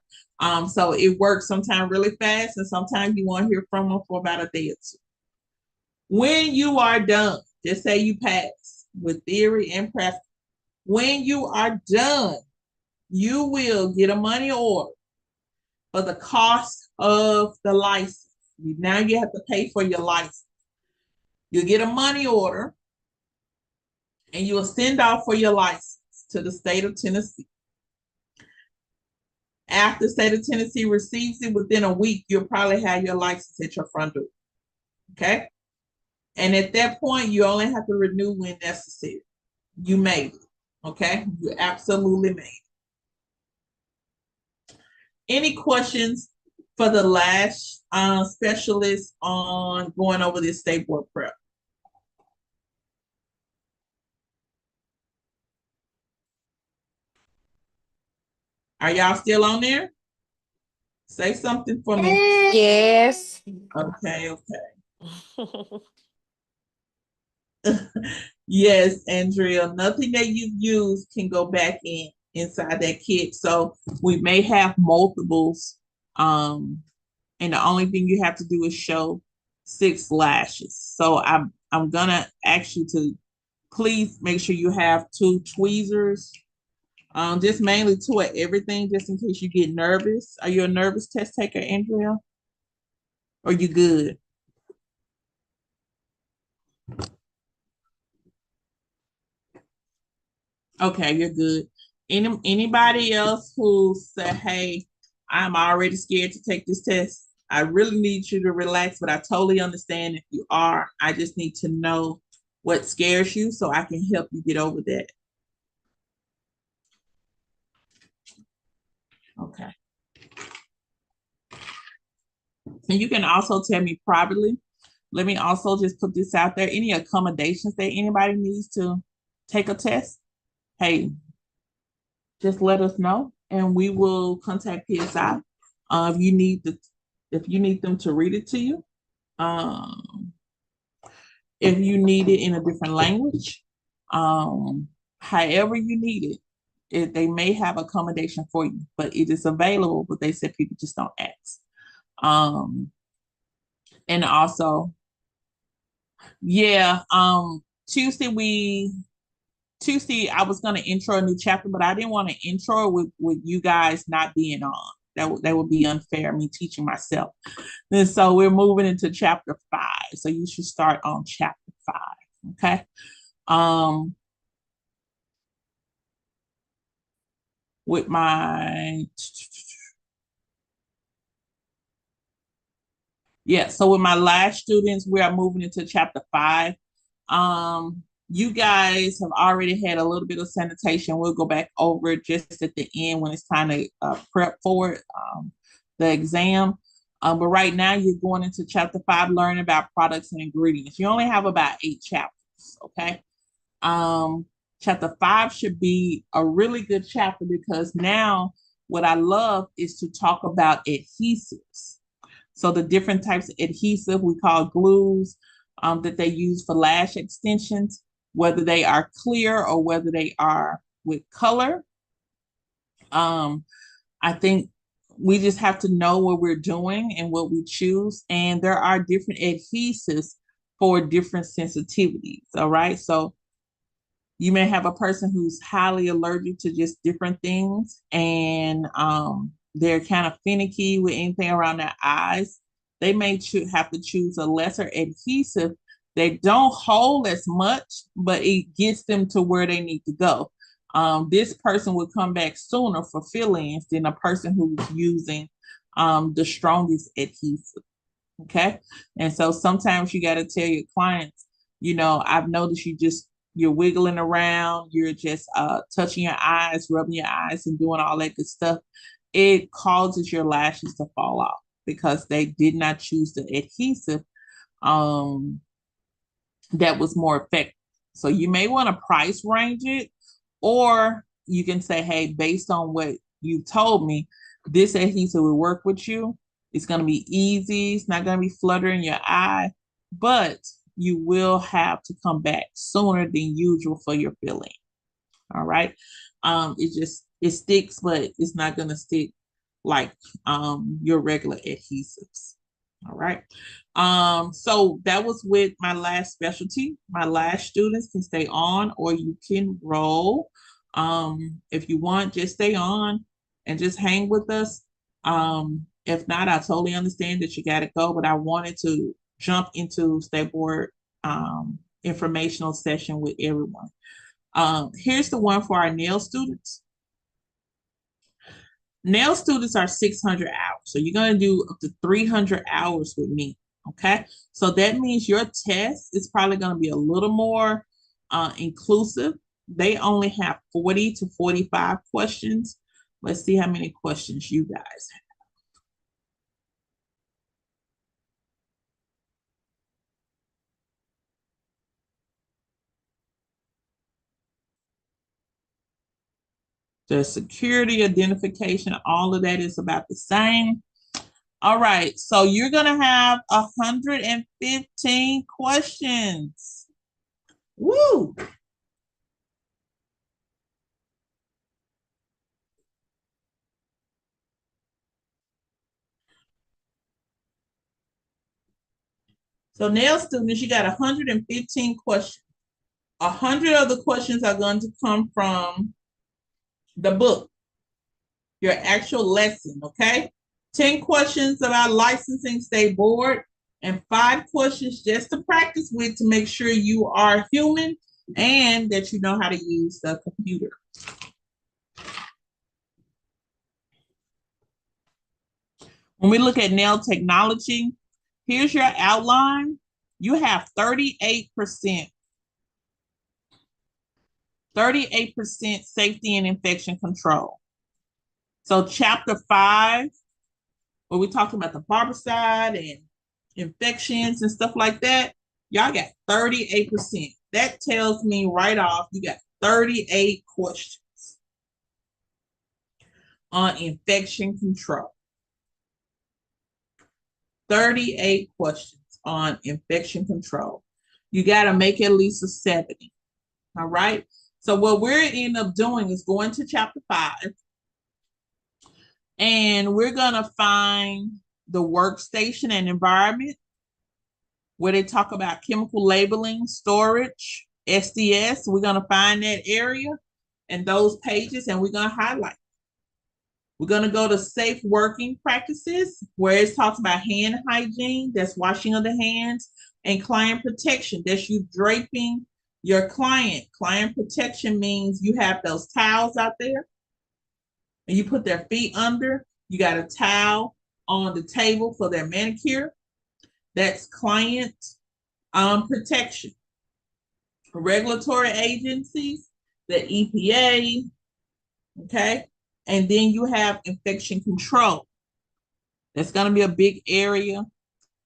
Speaker 1: So it works sometimes really fast and sometimes you won't hear from them for about a day or two. When you are done, just say you pass with theory and practice. When you are done, you will get a money order for the cost of the license. Now you have to pay for your license. You'll get a money order and you will send off for your license to the state of Tennessee. After the state of Tennessee receives it, within a week, you'll probably have your license at your front door. Okay? And at that point, you only have to renew when necessary. You made it. Okay? You absolutely made it. Any questions for the lash specialist on going over this state board prep? Are y'all still on there? Say something for me.
Speaker 2: Yes.
Speaker 1: Okay, okay. Yes, Andrea, nothing that you've used can go back inside that kit. So we may have multiples. Um, and the only thing you have to do is show 6 lashes. So I'm gonna ask you to please make sure you have 2 tweezers. Just mainly 2 at everything, just in case you get nervous. Are you a nervous test taker, Andrea? Or you good? Okay, you're good. Anybody else who said, "Hey, I'm already scared to take this test." I really need you to relax, but I totally understand if you are. I just need to know what scares you so I can help you get over that. Okay. And you can also tell me privately. Let me also just put this out there. Any accommodations that anybody needs to take a test, hey, just let us know and we will contact PSI. If you need them to read it to you, um, if you need it in a different language, um, however you need they may have accommodation for you, but it is available. But they said people just don't ask. Um, and also, yeah, Tuesday, I was going to intro a new chapter, but I didn't want to intro with you guys not being on. That would be unfair, me teaching myself. And so we're moving into chapter 5. So you should start on chapter 5. Okay. Um, with my Yeah, so with my last students, we are moving into chapter 5. You guys have already had a little bit of sanitation. We'll go back over it just at the end when it's time to prep for it, the exam. But right now, you're going into chapter 5, learning about products and ingredients. You only have about 8 chapters, okay? Um, Chapter 5 should be a really good chapter because now what I love is to talk about adhesives. So the different types of adhesive we call glues that they use for lash extensions, whether they are clear or whether they are with color. Um, I think we just have to know what we're doing and what we choose. And there are different adhesives for different sensitivities. All right. So you may have a person who's highly allergic to just different things and they're kind of finicky with anything around their eyes. They may have to choose a lesser adhesive. They don't hold as much, but it gets them to where they need to go. This person would come back sooner for fill-ins than a person who's using the strongest adhesive. Okay. And so sometimes you got to tell your clients, I've noticed you're wiggling around, you're just touching your eyes, rubbing your eyes, and doing all that good stuff. It causes your lashes to fall off because they did not choose the adhesive um, that was more effective. So you may want to price range it, or you can say, hey, based on what you told me, this adhesive will work with you. It's going to be easy. It's not going to be fluttering your eye, but you will have to come back sooner than usual for your filling. All right. It sticks, but it's not going to stick like your regular adhesives. All right. So that was with my last specialty. My last students can stay on or you can roll. If you want, just stay on and just hang with us. If not, I totally understand that you got to go, but I wanted to jump into State Board informational session with everyone. Here's the one for our nail students. Nail students are 600 hours. So you're going to do up to 300 hours with me. Okay. So that means your test is probably going to be a little more inclusive. They only have 40 to 45 questions. Let's see how many questions you guys have. The security identification, all of that is about the same. All right, so you're gonna have 115 questions. Woo! So now, students, you got 115 questions. 100 of the questions are going to come from the book, your actual lesson, okay? 10 questions about licensing state board, and 5 questions just to practice with to make sure you are human and that you know how to use the computer. When we look at nail technology, here's your outline. You have 38%. 38% safety and infection control. So chapter 5, where we talked about the barbicide and infections and stuff like that, y'all got 38%. That tells me right off you got 38 questions on infection control. 38 questions on infection control. You got to make at least a 70. All right. So what we're end up doing is going to chapter 5, and we're going to find the workstation and environment where they talk about chemical labeling, storage, SDS. We're going to find that area and those pages, and we're going to highlight. We're going to go to safe working practices, where it talks about hand hygiene, that's washing of the hands, and client protection, that's you draping your client. Client protection means you have those towels out there and you put their feet under. You got a towel on the table for their manicure. That's client protection. Regulatory agencies, the EPA, okay? And then you have infection control. That's going to be a big area.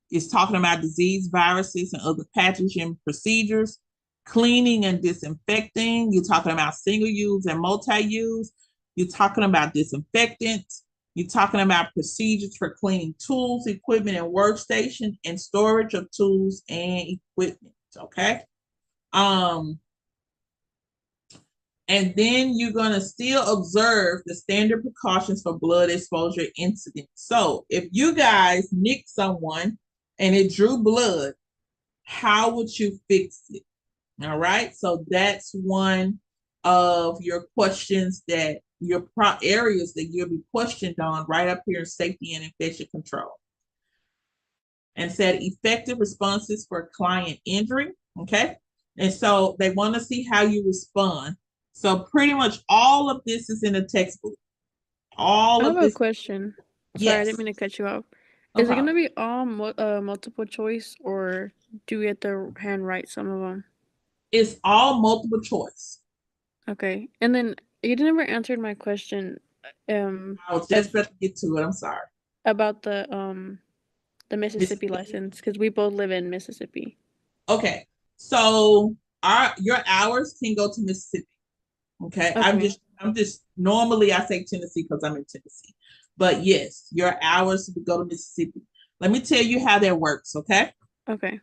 Speaker 1: It's talking about disease, viruses, and other pathogen procedures, cleaning and disinfecting. You're talking about single use and multi-use. You're talking about disinfectants. You're talking about procedures for cleaning tools, equipment, and workstation, and storage of tools and equipment. Okay. And then you're going to still observe the standard precautions for blood exposure incidents. So if you guys nicked someone and it drew blood, how would you fix it? All right. So that's one of your questions, that your areas that you'll be questioned on right up here in safety and infection control. And said effective responses for client injury. Okay. And so they want to see how you respond. So pretty much all of this is in the textbook. All
Speaker 2: I
Speaker 1: of
Speaker 2: have a
Speaker 1: this.
Speaker 2: question. Sorry, I
Speaker 1: Yes.
Speaker 2: didn't mean to cut you off.
Speaker 1: No
Speaker 2: Is it gonna
Speaker 1: problem.
Speaker 2: be all multiple choice, or do we have to handwrite some of them?
Speaker 1: It's all multiple choice.
Speaker 2: Okay, and then you never answered my question,
Speaker 1: I was just
Speaker 2: if
Speaker 1: about to get to it. I'm sorry.
Speaker 2: about the Mississippi
Speaker 1: Mississippi.
Speaker 2: license, because we both live in Mississippi.
Speaker 1: Okay. So your hours can go to Mississippi. Okay.
Speaker 2: Okay,
Speaker 1: I'm just normally I say Tennessee because I'm in Tennessee. But yes, your hours would go to Mississippi. Let me tell you how that works, okay?
Speaker 2: okay,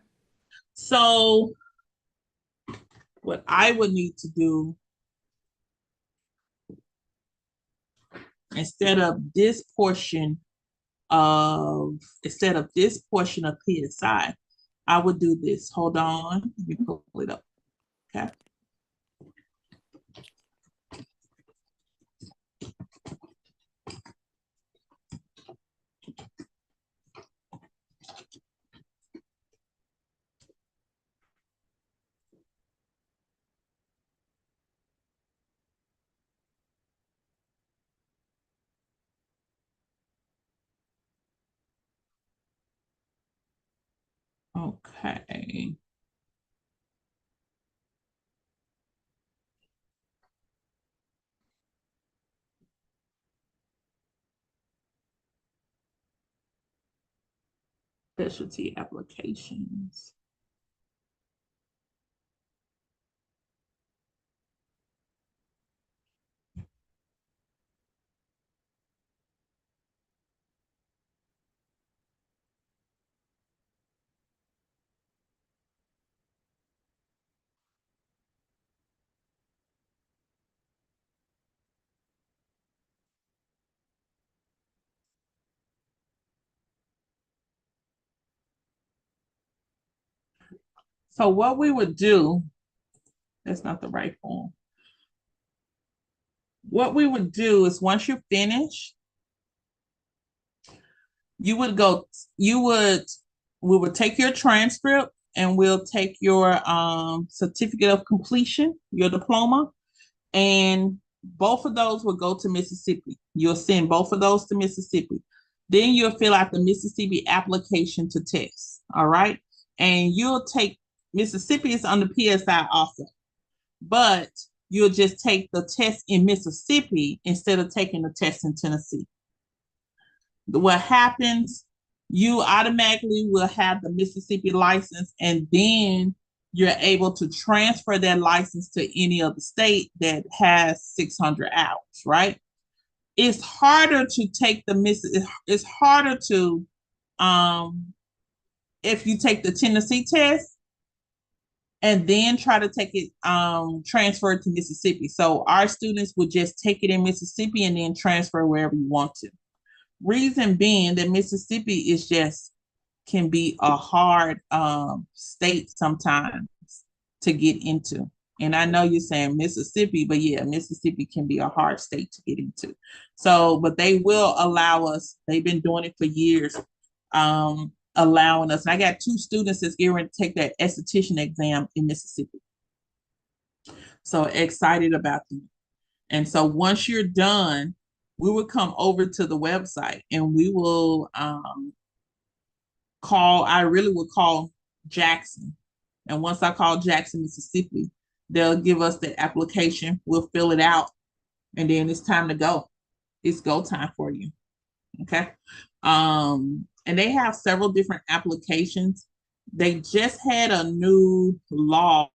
Speaker 1: So what I would need to do, instead of this portion of PSI, I would do this. Hold on. Let me pull it up. Okay. Okay. Specialty applications. So what we would do, that's not the right form. What we would do is once you finish, you would go, you would, we would take your transcript and we'll take your certificate of completion, your diploma, and both of those will go to Mississippi. You'll send both of those to Mississippi. Then you'll fill out the Mississippi application to test. All right. And you'll take Mississippi is on the PSI also, but you'll just take the test in Mississippi instead of taking the test in Tennessee. What happens, you automatically will have the Mississippi license, and then you're able to transfer that license to any other state that has 600 hours, right? It's harder to take the it's harder to um if you take the Tennessee test and then try to take it transfer it to Mississippi. So our students would just take it in Mississippi and then transfer wherever you want to. Reason being that Mississippi is just can be a hard state sometimes to get into. And I know you're saying Mississippi, but yeah, Mississippi can be a hard state to get into. So, but they will allow us, they've been doing it for years, allowing us. And I got two students that's getting ready to take that esthetician exam in Mississippi. So excited about them. And so once you're done, we will come over to the website and we will I really would call Jackson. And once I call Jackson, Mississippi, they'll give us the application. We'll fill it out. And then it's time to go. It's go time for you. Okay. And they have several different applications. They just had a new law,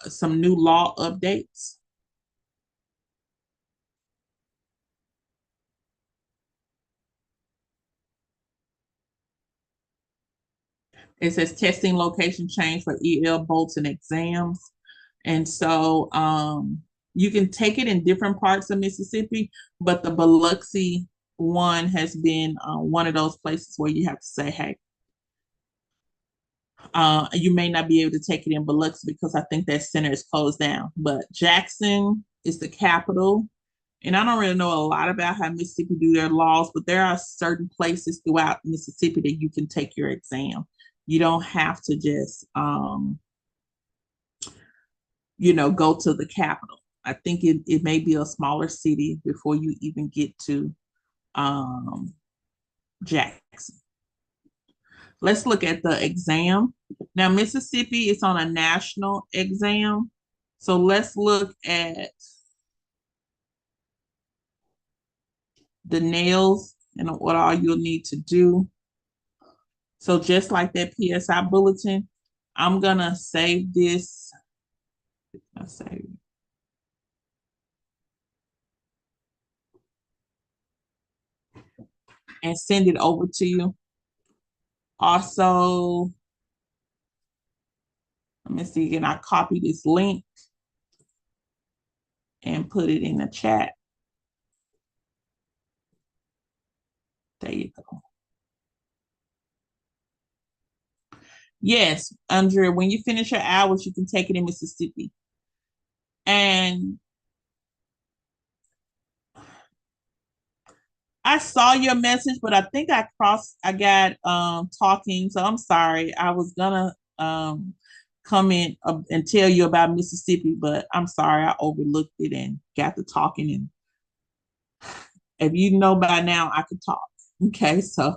Speaker 1: some new law updates. It says testing location change for EL bolts and exams. And so you can take it in different parts of Mississippi, but the Biloxi one has been one of those places where you have to say, hey, you may not be able to take it in Biloxi because I think that center is closed down. But Jackson is the capital. And I don't really know a lot about how Mississippi do their laws, but there are certain places throughout Mississippi that you can take your exam. You don't have to just go to the capital. I think it may be a smaller city before you even get to Jackson. Let's look at the exam. Now, Mississippi is on a national exam. So let's look at the nails and what all you'll need to do. So just like that PSI bulletin, I'm going to save this. I'll save and send it over to you. Also, let me see, can I copy this link and put it in the chat? There you go. Yes, Andrea, when you finish your hours, you can take it in Mississippi. And I saw your message, but I think I got talking, so I'm sorry. I was gonna come in and tell you about Mississippi, but I'm sorry I overlooked it and got to talking. And if you know by now, I could talk. Okay, so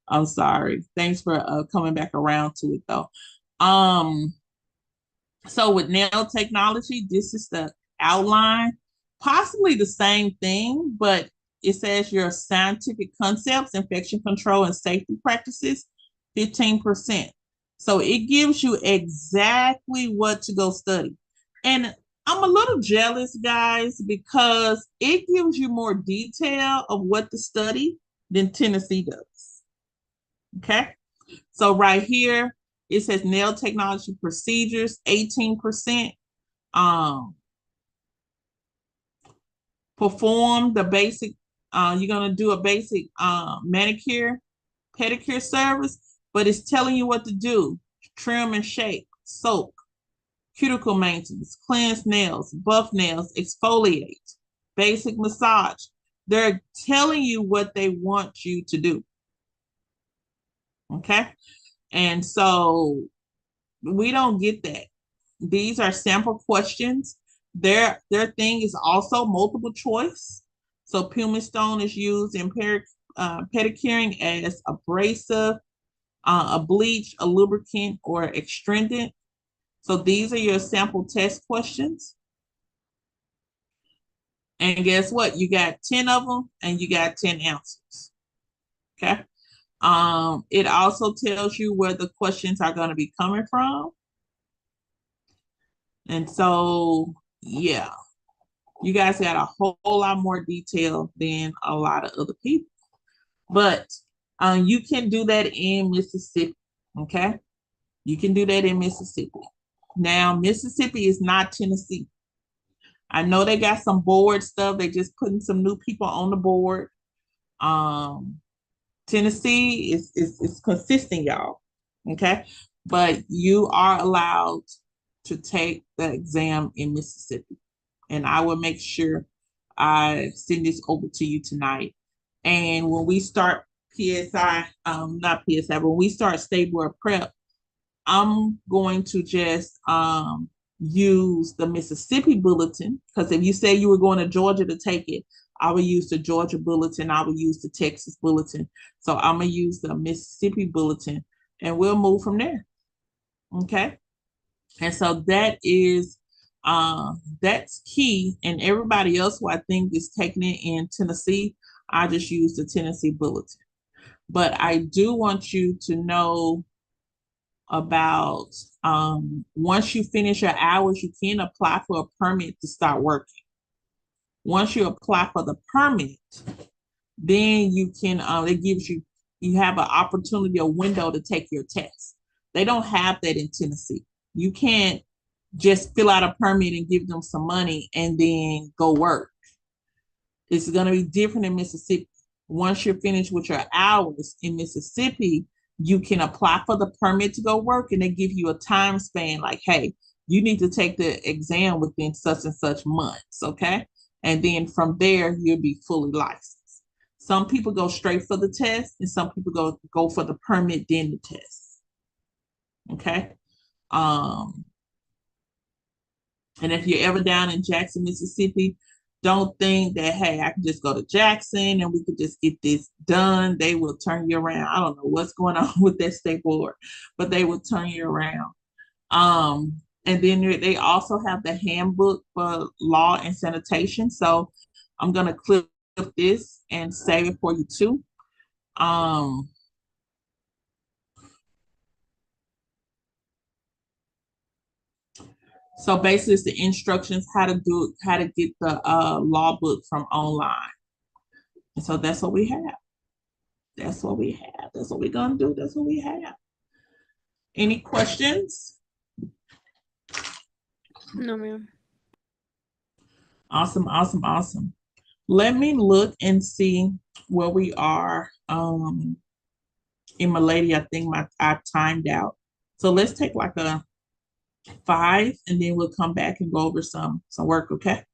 Speaker 1: I'm sorry. Thanks for coming back around to it though. So with nail technology, this is the outline, possibly the same thing, but it says your scientific concepts, infection control, and safety practices, 15%. So it gives you exactly what to go study. And I'm a little jealous, guys, because it gives you more detail of what to study than Tennessee does. Okay. So right here, it says nail technology procedures, 18%. Perform the basic, you're going to do a basic manicure, pedicure service, but it's telling you what to do. trim and shape, soak, cuticle maintenance, cleanse nails, buff nails, exfoliate, basic massage. They're telling you what they want you to do. Okay. And so we don't get that. These are sample questions. Their thing is also multiple choice. So pumice stone is used in pedicuring as abrasive, a bleach, a lubricant, or extendant. So these are your sample test questions. And guess what? You got 10 of them and you got 10 answers. Okay. It also tells you where the questions are going to be coming from. And so, yeah, you guys got a whole lot more detail than a lot of other people. But you can do that in Mississippi. Okay. You can do that in Mississippi. Now, Mississippi is not Tennessee. I know they got some board stuff. They just putting some new people on the board. Um, Tennessee is consistent, y'all. Okay. But you are allowed to take the exam in Mississippi. And I will make sure I send this over to you tonight. And when we start PSI, not PSI, but when we start State Board Prep, I'm going to just use the Mississippi bulletin, because if you say you were going to Georgia to take it, I will use the Georgia bulletin. I will use the Texas bulletin. So I'm going to use the Mississippi bulletin and we'll move from there. Okay. And so that's key. And everybody else who I think is taking it in Tennessee, I just use the Tennessee bulletin. But I do want you to know about once you finish your hours, you can apply for a permit to start working. Once you apply for the permit, then you can it gives you have an opportunity, a window to take your test. They don't have that in Tennessee. You can't just fill out a permit and give them some money and then go work. It's going to be different in Mississippi. Once you're finished with your hours in Mississippi, you can apply for the permit to go work and they give you a time span like, hey, you need to take the exam within such and such months. Okay. And then from there, you'll be fully licensed. Some people go straight for the test and some people go for the permit, then the test. Okay. And if you're ever down in Jackson, Mississippi, don't think that, hey, I can just go to Jackson and we could just get this done. They will turn you around. I don't know what's going on with that state board, but they will turn you around. And then they also have the handbook for law and sanitation. So I'm going to clip this and save it for you too. So basically, it's the instructions how to get the law book from online. And so that's what we have. That's what we have. That's what we're gonna do. That's what we have. Any questions?
Speaker 2: No, ma'am.
Speaker 1: Awesome, awesome, awesome. Let me look and see where we are. In my lady, I think I've timed out. So let's take like a 5 and then we'll come back and go over some work, okay?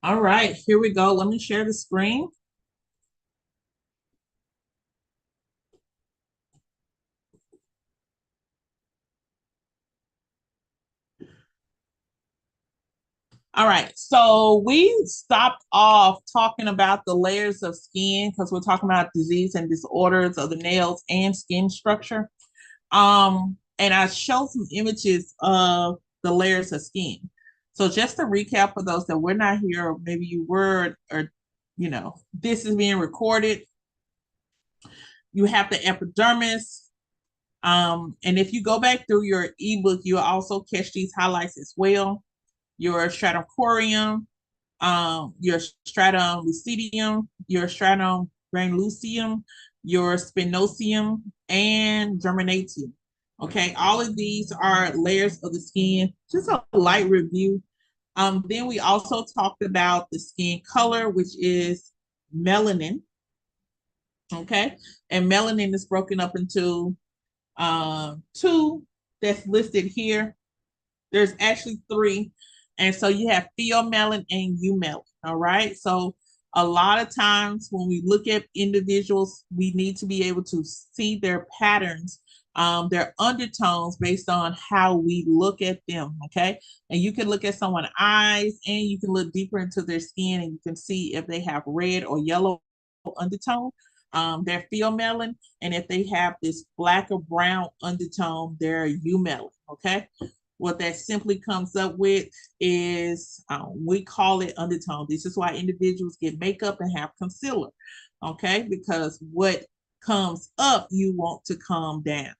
Speaker 1: All right, here we go. Let me share the screen. All right, so we stopped off talking about the layers of skin because we're talking about disease and disorders of the nails and skin structure. And I showed some images of the layers of skin. So just to recap for those that were not here, or maybe you were, or this is being recorded. You have the epidermis. And if you go back through your ebook, you'll also catch these highlights as well. Your stratum corneum, your stratum lucidum, your stratum granulosa, your spinosum, and germinatum. Okay, all of these are layers of the skin. Just a light review. Then we also talked about the skin color, which is melanin. Okay, and melanin is broken up into two that's listed here. There's actually three. And so you have pheomelon and eumelon. All right. So a lot of times when we look at individuals, we need to be able to see their patterns, their undertones based on how we look at them. Okay. And you can look at someone's eyes and you can look deeper into their skin and you can see if they have red or yellow undertone. They're pheomelon, and if they have this black or brown undertone, they're eumelon. Okay, what that simply comes up with is we call it undertone. This is why individuals get makeup and have concealer, okay? Because what comes up, you want to calm down.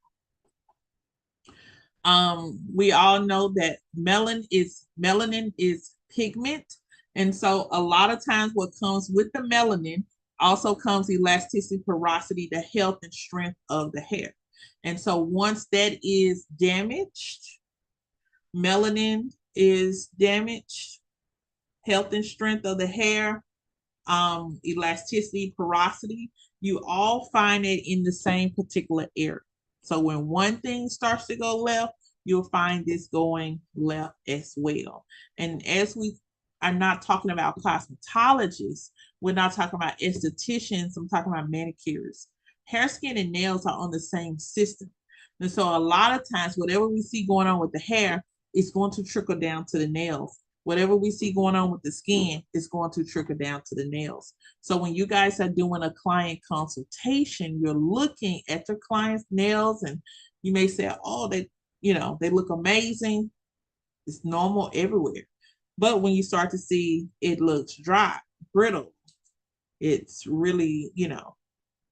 Speaker 1: We all know that melanin is pigment, and so a lot of times what comes with the melanin also comes elasticity, porosity, the health and strength of the hair. And so once that is damaged, melanin is damaged, health and strength of the hair, elasticity, porosity, you all find it in the same particular area. So when one thing starts to go left, you'll find this going left as well. And as we are not talking about cosmetologists, we're not talking about estheticians, I'm talking about manicurists. Hair, skin, and nails are on the same system. And so a lot of times, whatever we see going on with the hair, it's going to trickle down to the nails. Whatever we see going on with the skin is going to trickle down to the nails. So when you guys are doing a client consultation, you're looking at your client's nails and you may say, oh, they look amazing. It's normal everywhere. But when you start to see it looks dry, brittle, it's really,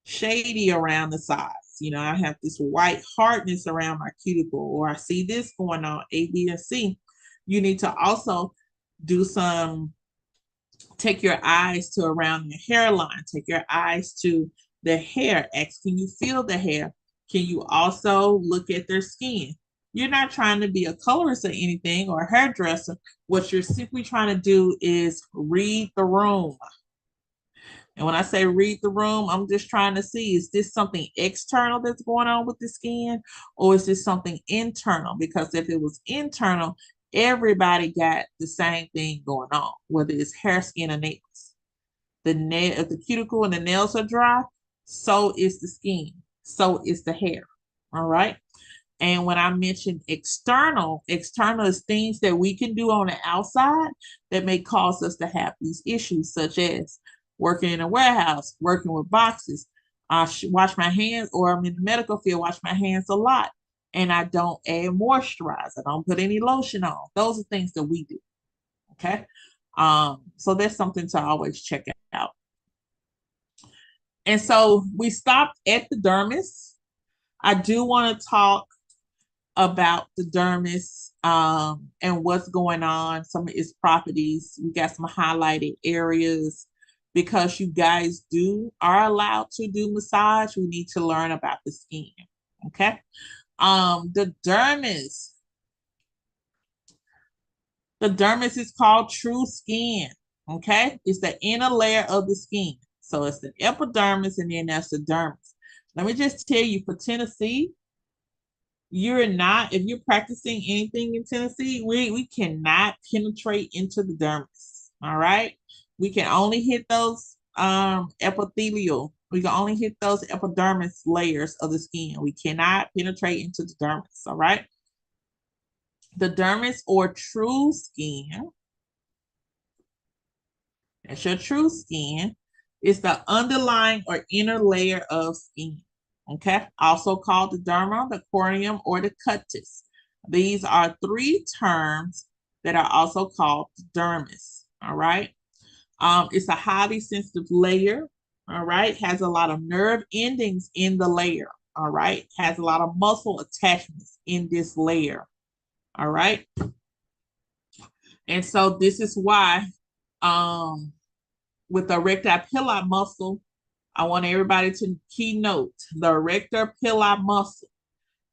Speaker 1: shady around the sides. I have this white hardness around my cuticle, or I see this going on, A, B, and C. You need to also do some, take your eyes to around your hairline, take your eyes to the hair. Ask, can you feel the hair? Can you also look at their skin? You're not trying to be a colorist or anything or a hairdresser. What you're simply trying to do is read the room. And when I say read the room, I'm just trying to see, is this something external that's going on with the skin, or is this something internal? Because if it was internal, everybody got the same thing going on, whether it's hair, skin, or nails. If the cuticle and the nails are dry, so is the skin, so is the hair. All right. And when I mentioned external is things that we can do on the outside that may cause us to have these issues, such as working in a warehouse, working with boxes. I wash my hands, or I'm in the medical field, wash my hands a lot. And I don't add moisturizer. I don't put any lotion on. Those are things that we do. Okay. So that's something to always check out. And so we stopped at the dermis. I do want to talk about the dermis and what's going on, some of its properties. We got some highlighted areas because you guys are allowed to do massage. We need to learn about the skin. Okay. The dermis. The dermis is called true skin. Okay. It's the inner layer of the skin. So it's the epidermis and then that's the dermis. Let me just tell you, for Tennessee, You're not, if you're practicing anything in Tennessee, we cannot penetrate into the dermis. All right. We can only hit those epithelial. We can only hit those epidermis layers of the skin. We cannot penetrate into the dermis. All right. The dermis or true skin, that's your true skin, is the underlying or inner layer of skin. Okay, also called the derma, the corneum, or the cutis. These are three terms that are also called the dermis. All right, it's a highly sensitive layer. All right, has a lot of nerve endings in the layer. All right, has a lot of muscle attachments in this layer. All right, and so this is why, with the erector pili muscle, I want everybody to keynote the erector pili muscle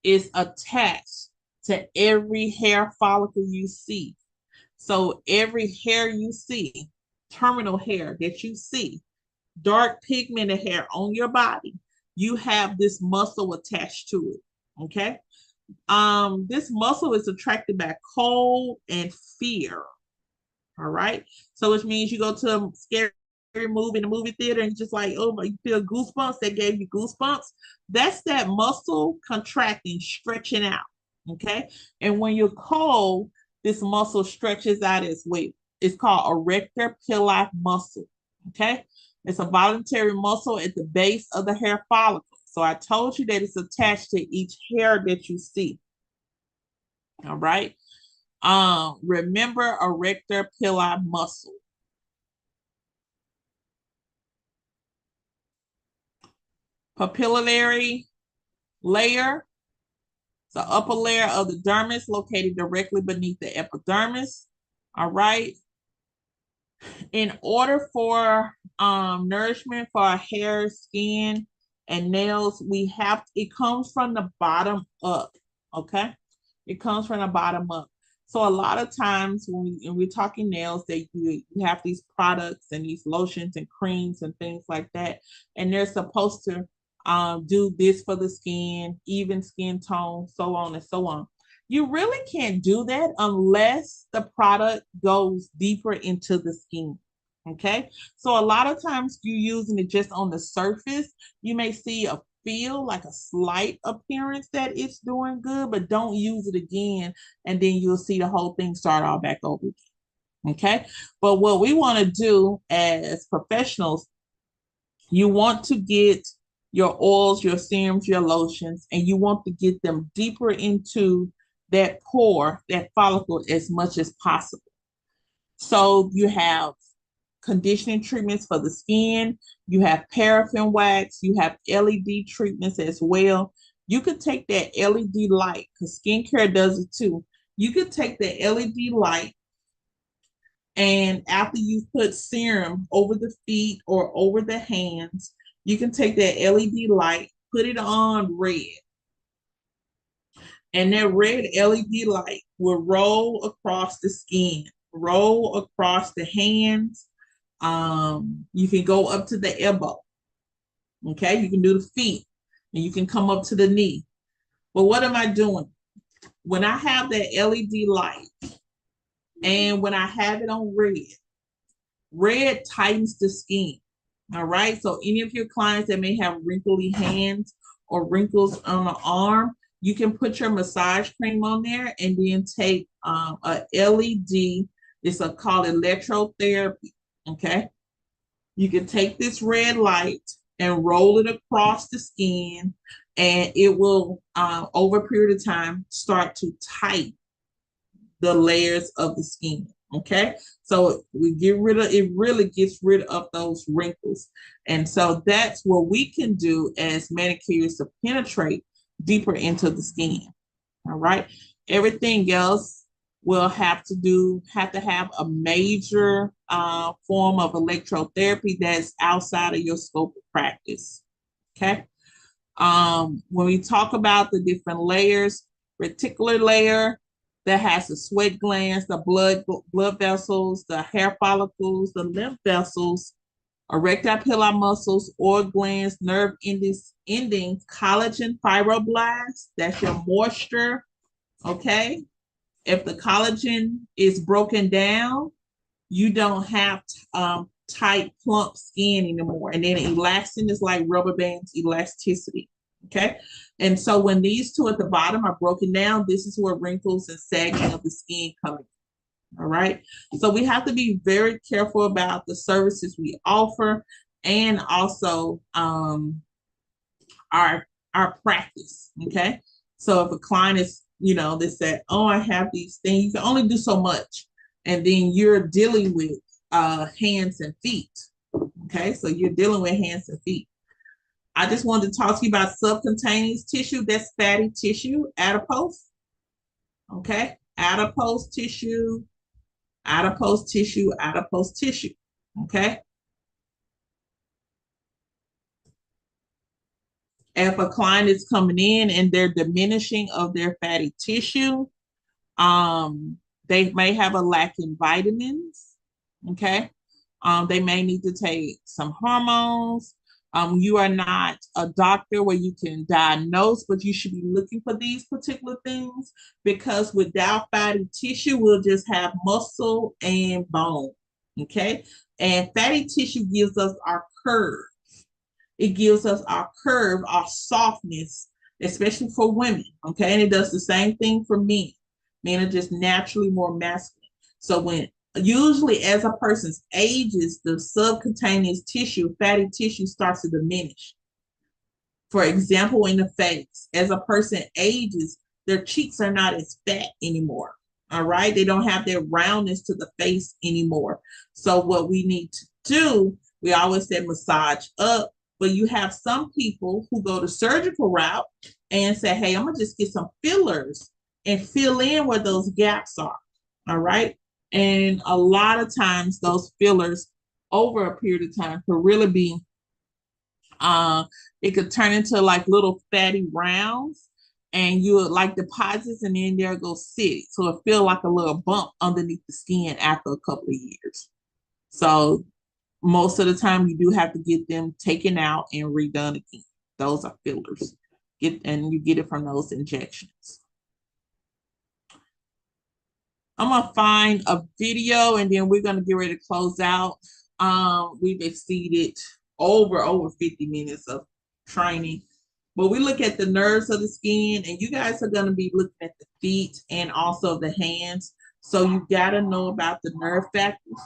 Speaker 1: is attached to every hair follicle you see. So every hair you see, terminal hair that you see, dark pigmented hair on your body, you have this muscle attached to it. Okay. This muscle is attracted by cold and fear. All right. So which means you go to a scary movie in the movie theater and just like, oh my, you feel goosebumps. That gave you goosebumps. That's that muscle contracting, stretching out. Okay. And when you're cold, this muscle stretches out as well. It's called erector pili muscle. Okay. It's a voluntary muscle at the base of the hair follicle. So I told you that it's attached to each hair that you see. All right. Remember erector pili muscle. Papillary layer, the upper layer of the dermis located directly beneath the epidermis. All right. In order for nourishment for our hair, skin, and nails, it comes from the bottom up. Okay. It comes from the bottom up. So a lot of times when we're talking nails, you have these products and these lotions and creams and things like that, and they're supposed to do this for the skin, even skin tone, so on and so on. You really can't do that unless the product goes deeper into the skin. Okay. So a lot of times you using it just on the surface, you may see a feel like a slight appearance that it's doing good, but don't use it again. And then you'll see the whole thing start all back over again. Okay. But what we want to do as professionals, you want to get your oils, your serums, your lotions, and you want to get them deeper into that pore, that follicle as much as possible. So you have conditioning treatments for the skin, you have paraffin wax, you have LED treatments as well. You could take that LED light, because skincare does it too. You could take the LED light, and after you put serum over the feet or over the hands, you can take that LED light, put it on red, and that red LED light will roll across the skin, roll across the hands. You can go up to the elbow. Okay, you can do the feet, and you can come up to the knee. But what am I doing? When I have that LED light, and when I have it on red, red tightens the skin. All right. So any of your clients that may have wrinkly hands or wrinkles on the arm, you can put your massage cream on there and then take a LED. It's called electrotherapy. Okay. You can take this red light and roll it across the skin, and it will, over a period of time, start to tighten the layers of the skin. Okay. So we get rid of it, really gets rid of those wrinkles. And so that's what we can do as manicurists to penetrate deeper into the skin. All right. Everything else will have to have a major form of electrotherapy that's outside of your scope of practice. Okay. When we talk about the different layers, reticular layer that has the sweat glands, the blood vessels, the hair follicles, the lymph vessels, Erectile pili muscles, or glands, nerve endings, collagen fibroblasts. That's your moisture. Okay. If the collagen is broken down, you don't have tight, plump skin anymore. And then elastin is like rubber bands, elasticity. Okay. And so when these two at the bottom are broken down, this is where wrinkles and sagging of the skin come in. All right. So we have to be very careful about the services we offer, and also our our practice. Okay. So if a client is, they said, oh, I have these things, you can only do so much. And then you're dealing with hands and feet. Okay. So you're dealing with hands and feet. I just wanted to talk to you about subcutaneous tissue. That's fatty tissue, adipose. Okay. Adipose tissue, adipose tissue, adipose tissue. Okay. If a client is coming in and they're diminishing of their fatty tissue, they may have a lack in vitamins. Okay. They may need to take some hormones. You are not a doctor where you can diagnose, but you should be looking for these particular things, because without fatty tissue, we'll just have muscle and bone. Okay. And fatty tissue gives us our curve. It gives us our curve, our softness, especially for women. Okay. And it does the same thing for men. Men are just naturally more masculine. So when usually as a person's ages, the subcutaneous tissue, fatty tissue starts to diminish. For example, in the face, as a person ages, their cheeks are not as fat anymore. All right. They don't have their roundness to the face anymore. So what we need to do, we always say massage up, but you have some people who go the surgical route and say, hey, I'm going to just get some fillers and fill in where those gaps are. All right. And a lot of times those fillers over a period of time could really be, uh, it could turn into like little fatty rounds, and you would like deposits, and then there go sit. So it feel like a little bump underneath the skin after a couple of years. So most of the time you do have to get them taken out and redone again. Those are fillers. You get it from those injections. I'm gonna find a video and then we're gonna get ready to close out. We've exceeded over 50 minutes of training. But we look at the nerves of the skin, and you guys are gonna be looking at the feet and also the hands. So you gotta know about the nerve factors.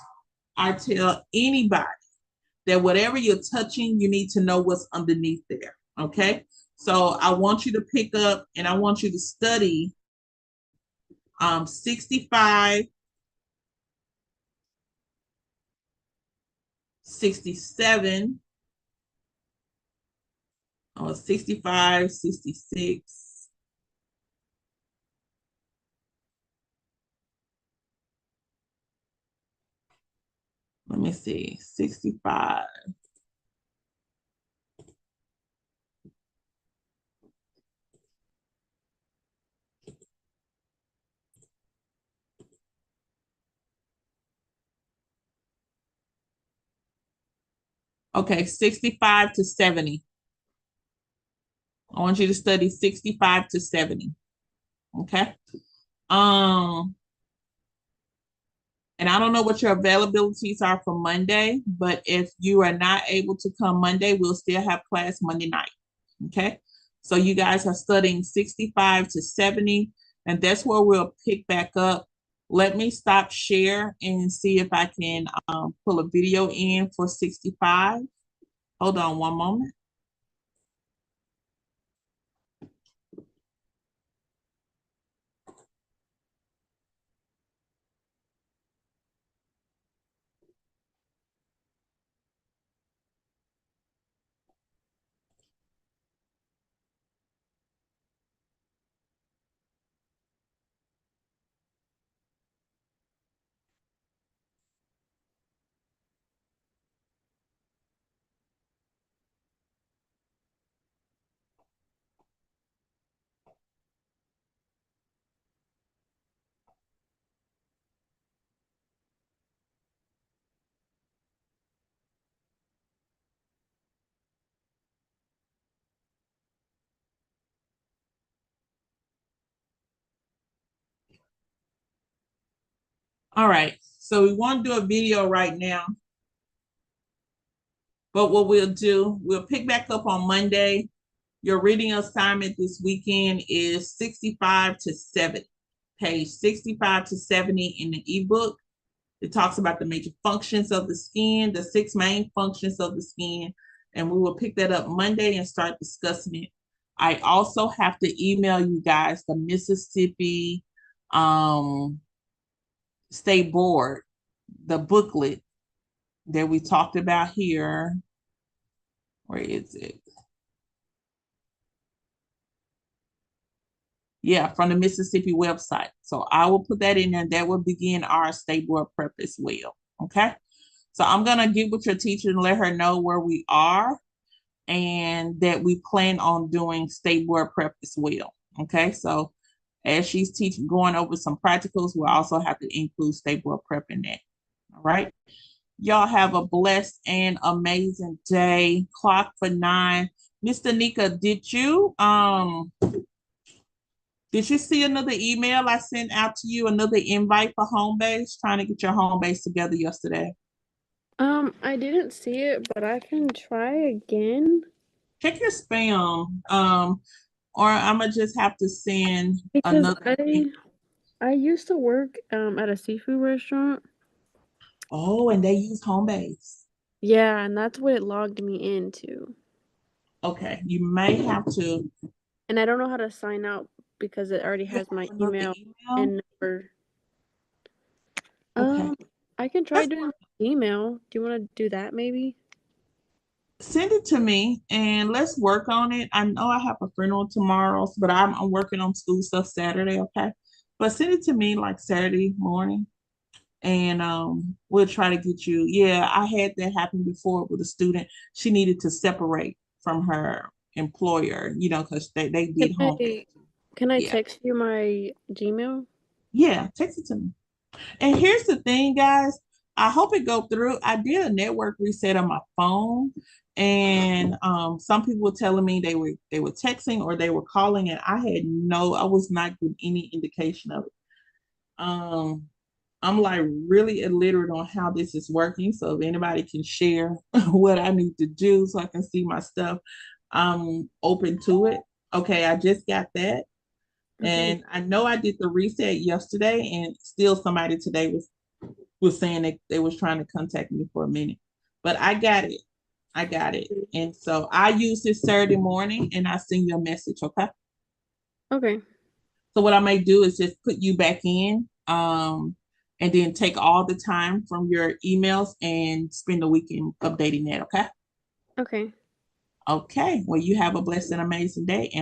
Speaker 1: I tell anybody that whatever you're touching, you need to know what's underneath there. Okay. So I want you to pick up and I want you to study 65, 67, 65, 66. Let me see, 65. Okay, 65 to 70. I want you to study 65 to 70. Okay. Um, and I don't know what your availabilities are for Monday, but if you are not able to come Monday, we'll still have class Monday night. Okay. So you guys are studying 65 to 70, and that's where we'll pick back up. Let me stop share and see if I can pull a video in for 65. Hold on one moment. All right. So we want to do a video right now, but what we'll do, we'll pick back up on Monday. Your reading assignment this weekend is 65 to 70, page 65 to 70 in the ebook. It talks about the major functions of the skin, the 6 main functions of the skin, and we will pick that up Monday and start discussing it. I also have to email you guys the Mississippi State Board, the booklet that we talked about here. Where is it? Yeah, from the Mississippi website. So I will put that in there. That will begin our state board prep as well. Okay. So I'm going to get with your teacher and let her know where we are and that we plan on doing state board prep as well. Okay. So as she's teaching, going over some practicals, we'll also have to include state board prep in that. All right. Y'all have a blessed and amazing day. Clock for 9. Mr. Nika, did you see another email I sent out to you, another invite for home base, trying to get your home base together yesterday?
Speaker 2: I didn't see it, but I can try again
Speaker 1: Check your spam. Or I'm gonna just have to send
Speaker 2: because
Speaker 1: another link.
Speaker 2: I used to work at a seafood restaurant.
Speaker 1: Oh, and they use home base.
Speaker 2: Yeah, and that's what it logged me into.
Speaker 1: Okay, you may have to.
Speaker 2: And I don't know how to sign out because it already
Speaker 1: You
Speaker 2: has my
Speaker 1: have another
Speaker 2: email
Speaker 1: email.
Speaker 2: and number.
Speaker 1: Okay,
Speaker 2: I can try
Speaker 1: let's
Speaker 2: doing email. Do you want to do that maybe?
Speaker 1: send it to me and let's work on it. I know I have a funeral tomorrow, but I'm working on school stuff Saturday. Okay, but send it to me like Saturday morning and we'll try to get you. Yeah, I had that happen before with a student. She needed to separate from her employer, because they
Speaker 2: Can
Speaker 1: did home
Speaker 2: I
Speaker 1: care.
Speaker 2: can I
Speaker 1: Yeah,
Speaker 2: text you my Gmail?
Speaker 1: yeah, text it to me. And here's the thing, guys. I hope it go through. I did a network reset on my phone, and some people were telling me they were texting or they were calling, and I was not getting any indication of it. Um, I'm like really illiterate on how this is working. So if anybody can share what I need to do so I can see my stuff, I'm open to it. Okay, I just got that.
Speaker 2: Okay.
Speaker 1: And I know I did the reset yesterday, and still somebody today was saying that they was trying to contact me for a minute. But I got it. I got it. And so I use this Saturday morning and I send you a message, okay?
Speaker 2: Okay.
Speaker 1: So what I may do is just put you back in, and then take all the time from your emails and spend the weekend updating that, okay?
Speaker 2: Okay.
Speaker 1: Okay. Well, you have a blessed and amazing day. And